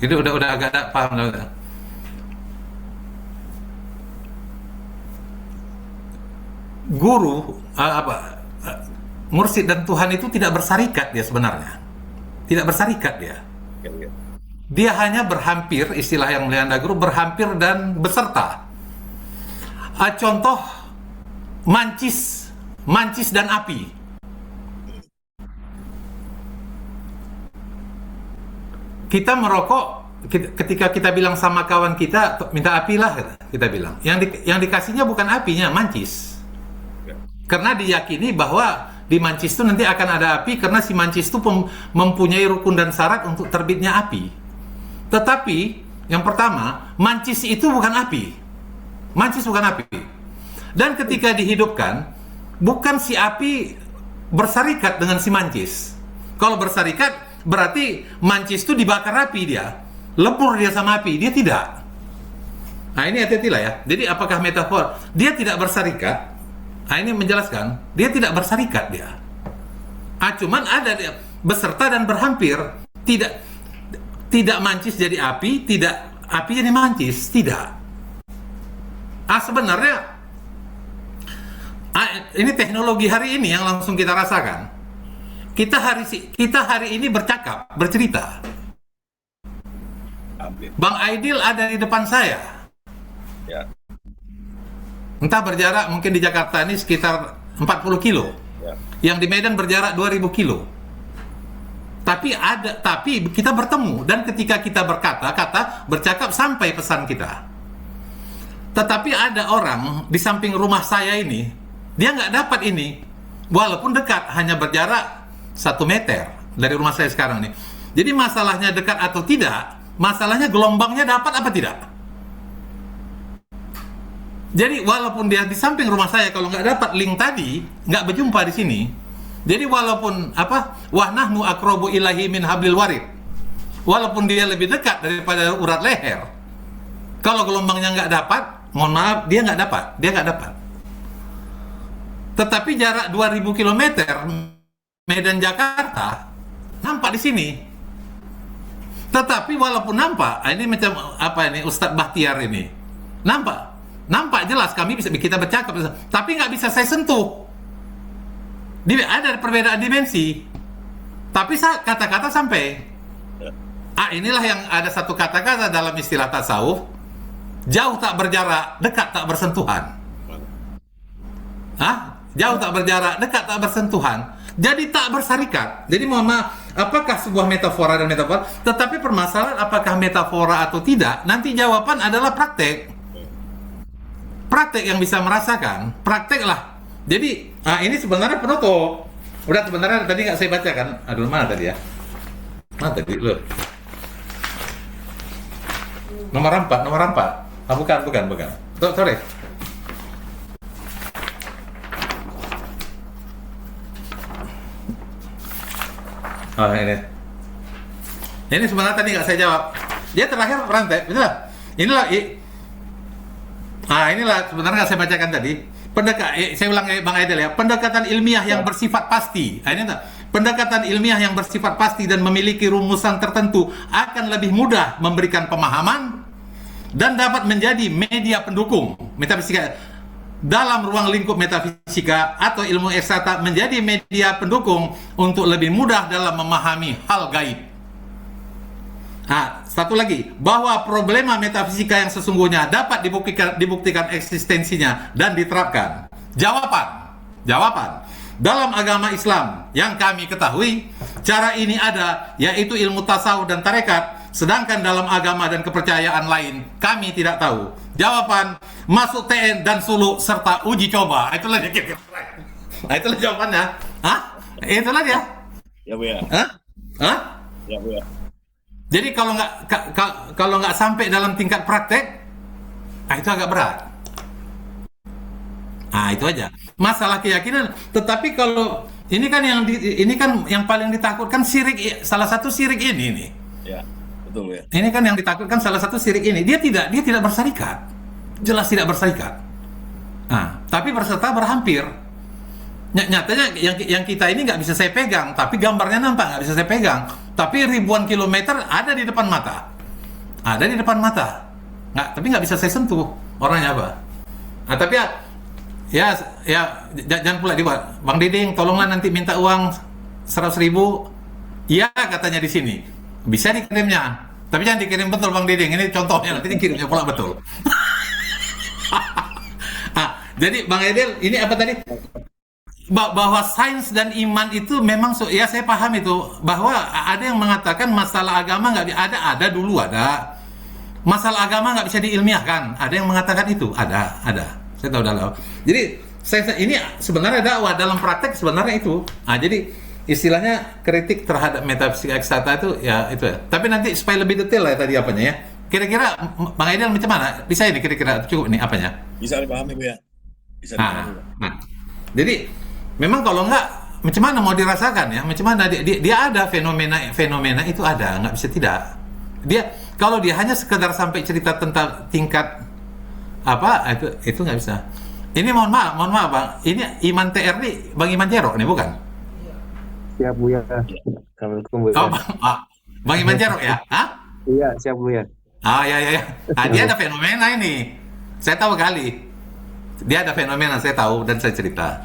itu udah agak paham udah. Guru mursyid dan Tuhan itu tidak bersarikat dia sebenarnya. Tidak bersarikat dia. Dia hanya berhampir, istilah yang melanda guru, berhampir dan beserta. Contoh mancis dan api. Kita merokok, ketika kita bilang sama kawan kita minta api lah, kita bilang. Yang dikasihnya bukan apinya, mancis. Karena diyakini bahwa di mancis itu nanti akan ada api, karena si mancis itu mempunyai rukun dan syarat untuk terbitnya api. Tetapi yang pertama, mancis itu bukan api. Mancis bukan api. Dan ketika dihidupkan, bukan si api bersarikat dengan si mancis. Kalau bersarikat, berarti mancis itu dibakar api dia. Lebur dia sama api, dia tidak. Nah ini hati-hati lah ya. Jadi apakah metafor? Dia tidak bersarikat. Nah ini menjelaskan, dia tidak bersarikat dia. Cuman ada dia beserta dan berhampir. Tidak mancis jadi api, tidak api jadi mancis, tidak. Sebenarnya ini teknologi hari ini yang langsung kita rasakan. Kita hari ini bercerita. Bang Aidil ada di depan saya. Ya. Entah berjarak mungkin di Jakarta ini sekitar 40 kilo. Ya. Yang di Medan berjarak 2000 kilo. Tapi kita bertemu, dan ketika kita bercakap sampai pesan kita. Tetapi ada orang di samping rumah saya ini, dia nggak dapat ini, walaupun dekat, hanya berjarak 1 meter dari rumah saya sekarang nih. Jadi masalahnya dekat atau tidak, masalahnya gelombangnya dapat apa tidak. Jadi walaupun dia di samping rumah saya, kalau nggak dapat link tadi, nggak berjumpa di sini. Jadi walaupun wa nahnu aqrabu ilaihi min hablil warid, walaupun dia lebih dekat daripada urat leher, kalau gelombangnya nggak dapat, mohon maaf, dia nggak dapat. Tetapi jarak 2000 km Medan Jakarta nampak di sini. Tetapi walaupun nampak, ini macam Ustadz Bahtiar ini nampak jelas, kita bercakap, tapi nggak bisa saya sentuh. Ada perbedaan dimensi, tapi kata-kata sampai. Inilah yang ada satu kata-kata dalam istilah tasawuf, jauh tak berjarak, dekat tak bersentuhan. Jauh tak berjarak, dekat tak bersentuhan. Jadi tak bersarikat. Jadi mohon maaf, apakah sebuah metafora dan metafora? Tetapi permasalahan apakah metafora atau tidak, nanti jawaban adalah praktek. Praktek yang bisa merasakan, praktek lah. Jadi ini sebenarnya penutup. Udah sebenarnya tadi nggak saya bacakan. Aduh, mana tadi ya? Mana tadi loh? Nomor 4. Bukan. Sorry. Ini sebenarnya tadi nggak saya jawab. Dia terakhir rantai, betul? Inilah sebenarnya nggak saya bacakan tadi. Saya ulang Bang Aidil ya. Pendekatan ilmiah yang bersifat pasti. Pendekatan ilmiah yang bersifat pasti dan memiliki rumusan tertentu akan lebih mudah memberikan pemahaman dan dapat menjadi media pendukung metafisika dalam ruang lingkup metafisika atau ilmu eksakta, menjadi media pendukung untuk lebih mudah dalam memahami hal gaib. Satu lagi, bahwa problema metafisika yang sesungguhnya dapat dibuktikan eksistensinya dan diterapkan. Jawaban, Dalam agama Islam yang kami ketahui, cara ini ada, yaitu ilmu tasawuf dan tarekat, sedangkan dalam agama dan kepercayaan lain, kami tidak tahu. Jawaban, masuk TN dan suluk serta uji coba. Itulah dia. Nah, itulah jawabannya. Hah? Itulah dia. Ya Bu ya. Hah? Hah? Ya Bu ya. Jadi kalau nggak sampai dalam tingkat praktek, itu agak berat. Itu aja. Masalah keyakinan. Tetapi kalau ini kan yang paling ditakutkan syirik, salah satu syirik ini. Ya, betul ya. Ini kan yang ditakutkan salah satu syirik ini. Dia tidak bersarikat. Jelas tidak bersarikat. Tapi berserta berhampir. Nyatanya yang kita ini nggak bisa saya pegang, tapi gambarnya nampak nggak bisa saya pegang. Tapi ribuan kilometer ada di depan mata. Ada di depan mata. Tapi nggak bisa saya sentuh orangnya apa. Tapi ya jangan pula dibuat. Bang Diding, tolonglah nanti minta uang 100.000. Iya katanya di sini. Bisa dikirimnya. Tapi jangan dikirim betul Bang Diding. Ini contohnya, nanti dikirimnya pula betul. Jadi Bang Edil, ini apa tadi? Bahwa sains dan iman itu memang, ya saya paham itu. Bahwa ada yang mengatakan masalah agama nggak ada dulu ada. Masalah agama nggak bisa diilmiahkan. Ada yang mengatakan itu. Ada. Saya tahu dalam. Jadi ini sebenarnya dakwah dalam praktek sebenarnya itu. Jadi istilahnya kritik terhadap metafisika eksakta itu ya itu ya. Tapi nanti supaya lebih detail lah tadi apanya ya. Kira-kira Bang Aidil macam mana? Bisa ini kira-kira cukup nih apanya? Bisa dipahami Bu ya. Bisa dipahami. Jadi memang kalau nggak macam mana mau dirasakan ya? Macam mana dia ada fenomena itu ada, nggak bisa tidak. Dia kalau dia hanya sekedar sampai cerita tentang tingkat apa itu nggak bisa. Ini mohon maaf Bang. Ini Iman TRD Bang Iman Jero nih bukan? Siap Bu ya. Assalamualaikum Bu. Bang Iman Jero ya? Iya siap Bu ya. Ya. Dia ada fenomena ini. Saya tahu kali. Dia ada fenomena saya tahu dan saya cerita.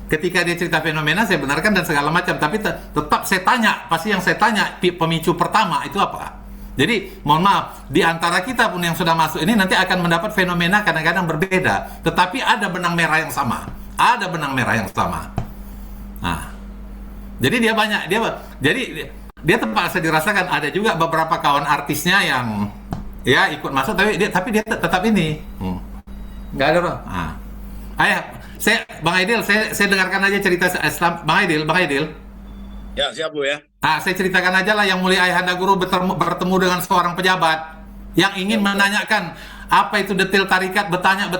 Ketika dia cerita fenomena saya benarkan dan segala macam, tapi tetap saya tanya, pasti yang saya tanya pemicu pertama itu apa. Jadi mohon maaf, di antara kita pun yang sudah masuk ini nanti akan mendapat fenomena kadang-kadang berbeda, tetapi ada benang merah yang sama. Jadi dia banyak, dia tempat saya dirasakan ada juga beberapa kawan artisnya yang ya ikut masuk, tapi dia tetap ini nggak ada bang. Bang Aidil, saya dengarkan aja cerita Islam. Bang Aidil. Ya, siap Bu ya. Saya ceritakan aja lah yang mulia Ayahanda Guru bertemu dengan seorang pejabat yang ingin menanyakan apa itu detail tarikat, bertanya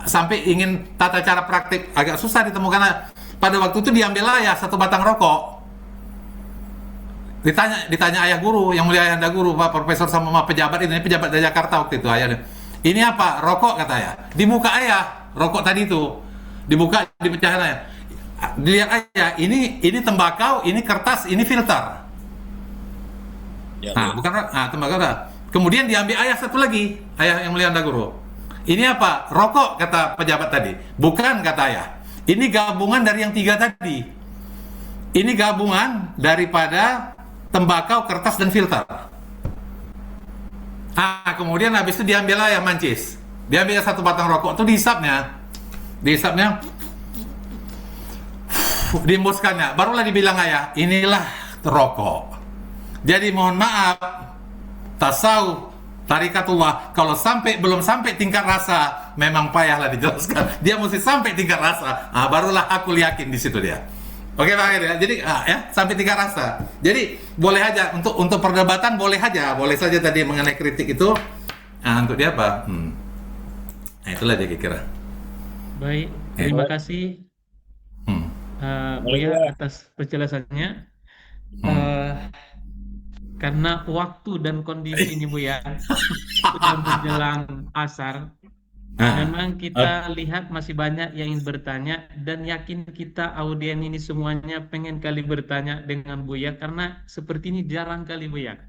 sampai ingin tata cara praktik. Agak susah ditemukan. Pada waktu itu diambil ayah satu batang rokok. Ditanya Ayah Guru, yang mulia Ayahanda Guru, Pak Profesor sama pejabat ini, pejabat dari Jakarta waktu itu ayahnya. Ini apa? Rokok kata ayah. Di muka ayah, rokok tadi itu dibuka, dipecahin ayah. Dilihat aja, ini tembakau, ini kertas, ini filter. Ya, bukan tembakau. Kemudian diambil ayah satu lagi, ayah yang mulia Anda Guru. Ini apa? Rokok kata pejabat tadi. Bukan kata ayah. Ini gabungan dari yang 3 tadi. Ini gabungan daripada tembakau, kertas dan filter. Kemudian habis itu diambil ayah mancis. Diambil satu batang rokok itu dihisapnya, diembuskannya, barulah dibilang ayah, inilah rokok. Jadi mohon maaf, tasawuf, tarikatullah, kalau belum sampai tingkat rasa, memang payahlah dijelaskan. Dia mesti sampai tingkat rasa, barulah aku yakin di situ dia. Oke Pak ya, jadi sampai tingkat rasa. Jadi boleh aja untuk perdebatan boleh saja tadi mengenai kritik itu. Untuk dia apa? Itulah dia kira. Baik, terima kasih Buya atas penjelasannya. Karena waktu dan kondisi ini Buya sudah menjelang asar, memang kita lihat masih banyak yang ingin bertanya dan yakin kita audien ini semuanya pengen kali bertanya dengan Buya karena seperti ini jarang kali Buya.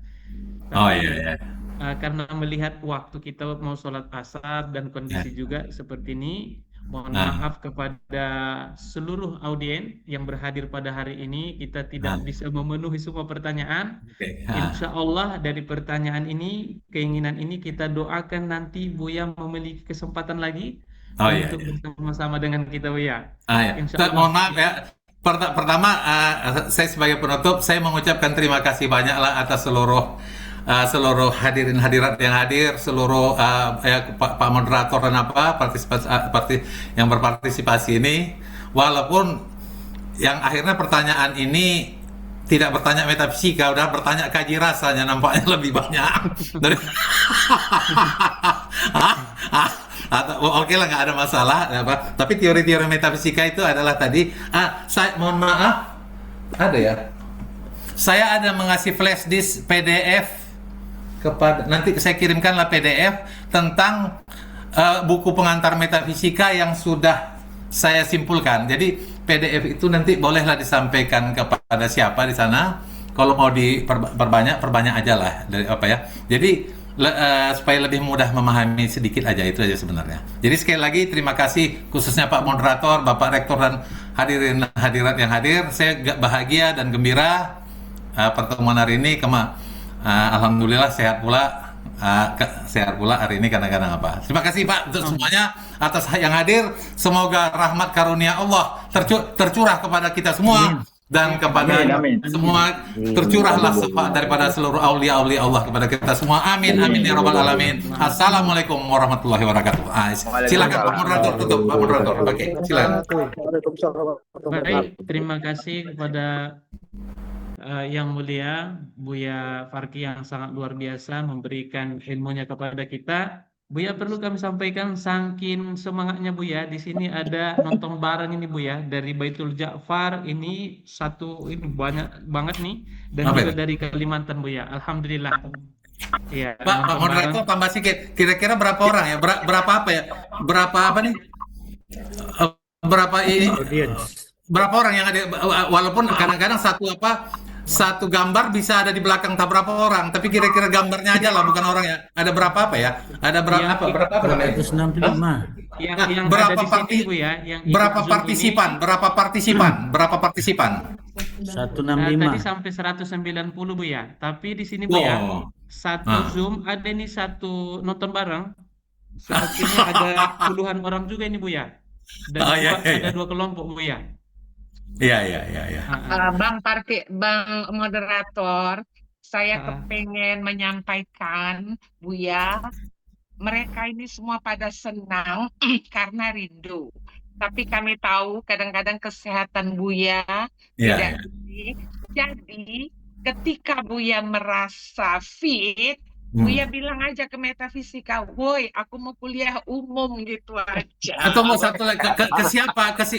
Iya. Karena melihat waktu kita mau sholat asar dan kondisi juga seperti ini, mohon maaf kepada seluruh audien yang berhadir pada hari ini, kita tidak bisa memenuhi semua pertanyaan. Insya Allah dari pertanyaan ini, keinginan ini kita doakan nanti Buya memiliki kesempatan lagi Oh iya, untuk iya. bersama-sama dengan kita Buya. Ya. Insya Allah. Mohon maaf ya. Pertama, saya sebagai penutup, saya mengucapkan terima kasih banyaklah atas seluruh hadirin hadirat yang hadir, seluruh Pak moderator dan yang berpartisipasi ini. Walaupun yang akhirnya pertanyaan ini tidak bertanya metafisika, udah bertanya kaji rasanya, nampaknya lebih banyak dari Oke lah, nggak ada masalah apa. Tapi teori-teori metafisika itu adalah tadi saya mohon maaf ada ya, saya ada mengasih flash disk PDF kepada, nanti saya kirimkanlah PDF tentang buku pengantar metafisika yang sudah saya simpulkan. Jadi PDF itu nanti bolehlah disampaikan kepada siapa di sana. Kalau mau perbanyak aja lah dari apa ya. Jadi supaya lebih mudah memahami sedikit aja, itu aja sebenarnya. Jadi sekali lagi terima kasih khususnya Pak Moderator, Bapak Rektor dan hadirin hadirat yang hadir. Saya bahagia dan gembira pertemuan hari ini. Alhamdulillah sehat pula. Sehat pula hari ini kadang-kadang apa. Terima kasih Pak untuk semuanya atas yang hadir. Semoga rahmat karunia Allah tercurah kepada kita semua. Dan kepada semua tercurahlah syafaat daripada seluruh aulia-aulia Allah kepada kita semua. Amin, amin ya rabbal alamin. Assalamualaikum warahmatullahi wabarakatuh. Silakan Pak Moderator tutup, Pak Moderator. Oke, silakan. Baik, terima kasih kepada Yang Mulia Buya Farki yang sangat luar biasa memberikan ilmunya kepada kita. Buya, perlu kami sampaikan, saking semangatnya Buya, di sini ada nonton bareng ini Buya dari Baitul Ja'far, ini banyak banget nih, dan juga dari Kalimantan Buya. Alhamdulillah. Iya. Pak Moderator tambah sedikit. Kira-kira berapa orang ya? Berapa apa ya? Berapa apa nih? Berapa orang yang ada? Walaupun kadang-kadang satu gambar bisa ada di belakang tak berapa orang, tapi kira-kira gambarnya aja lah, bukan orang ya. Ada berapa apa ya? Ada berapa berapa namanya? 265. Yang berapa ada di sini, Bu ya, yang berapa partisipan? Berapa partisipan? Berapa partisipan? 165. Tadi sampai 190 Bu ya. Tapi di sini Bu ya, satu Zoom ada nih, satu nonton bareng. Sepertinya ada puluhan orang juga ini Bu ya. Dan ada dua kelompok Bu ya. Iya. Bang Moderator, saya kepengen menyampaikan Buya, mereka ini semua pada senang karena rindu. Tapi kami tahu kadang-kadang kesehatan Buya tidak tinggi. Jadi ketika Buya merasa fit, Buya bilang aja ke metafisika, woi, aku mau kuliah umum, gitu aja. Atau mau satu lagi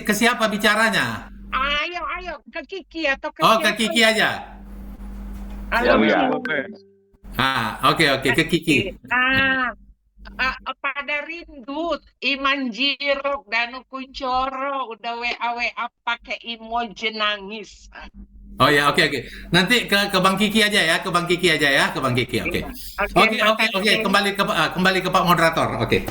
ke siapa bicaranya? Ayo ke Kiki atau ke ke Kiki aja. Oke ke Kiki. Pada rindu Iman Jirok Danu Kuncoro udah WA pakai emoji nangis. Oh ya, oke. Nanti ke Bang Kiki aja ya, ke Bang Kiki. Oke. Kembali ke Pak Moderator. Oke.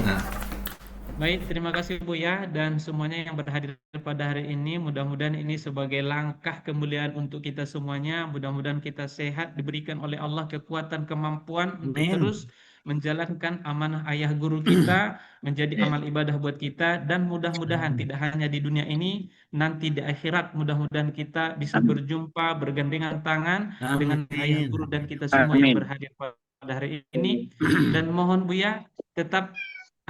Baik, terima kasih Bu ya, dan semuanya yang berhadir pada hari ini. Mudah-mudahan ini sebagai langkah kemuliaan untuk kita semuanya. Mudah-mudahan kita sehat, diberikan oleh Allah kekuatan, kemampuan untuk terus menjalankan amanah ayah guru kita, menjadi amal ibadah buat kita, dan mudah-mudahan tidak hanya di dunia ini, nanti di akhirat mudah-mudahan kita bisa berjumpa, bergandengan tangan dengan ayah guru dan kita semua yang berhadir pada hari ini. Dan mohon Bu ya, tetap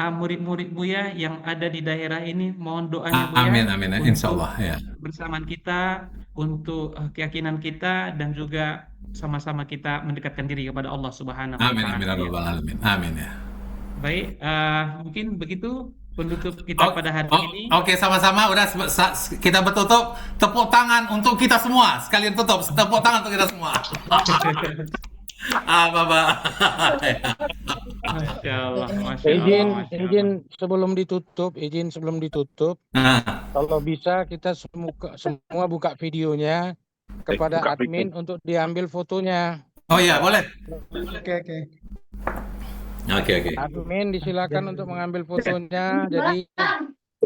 murid-murid Buya yang ada di daerah ini, mohon doanya Buya. Amin. Insyaallah ya. Bersamaan kita untuk keyakinan kita, dan juga sama-sama kita mendekatkan diri kepada Allah Subhanahu wa Ta'ala. Amin ya. Baik, mungkin begitu penutup kita pada hari ini. Oke, sama-sama udah kita bertutup. Tepuk tangan untuk kita semua. Sekalian tutup, tepuk tangan untuk kita semua. Bapak. Masya Allah. Izin sebelum ditutup, kalau bisa kita semua buka videonya kepada admin untuk diambil fotonya. Oh iya, boleh. Oke. Admin disilakan untuk mengambil fotonya, jadi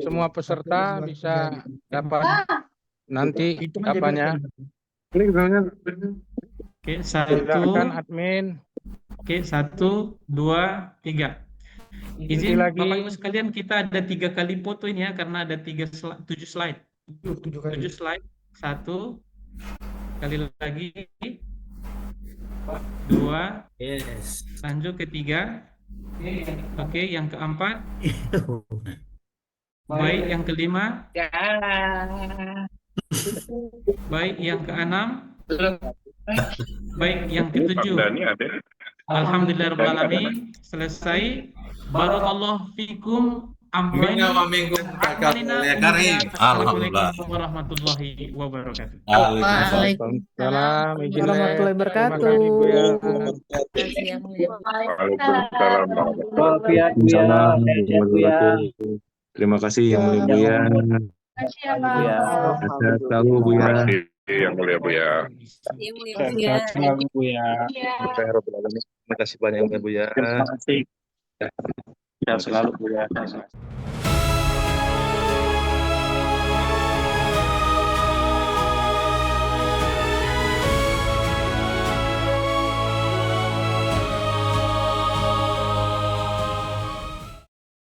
semua peserta bisa dapat nanti apanya. Oke, 1, 2, 3. Izin lagi. Bapak Ibu sekalian, kita ada 3 kali foto ini ya, karena ada 7 slide. 7 slide. 1, sekali lagi, 2, Yes. lanjut ketiga, oke, yang keempat, baik yang kelima, Ya. baik yang keenam, baik yang ketujuh. Alhamdulillahirrahmanirrahim. Selesai. Barakallahu fikum. Assalamualaikum warahmatullahi wabarakatuh. Waalaikumsalam. Warahmatullahi wabarakatuh. Waalaikumsalam. Terima kasih yang mulia Buya. Sehat selalu Buya. Terima kasih yang mulia Buya. Terima kasih banyak Buya. Terima kasih. Sehat selalu Buya.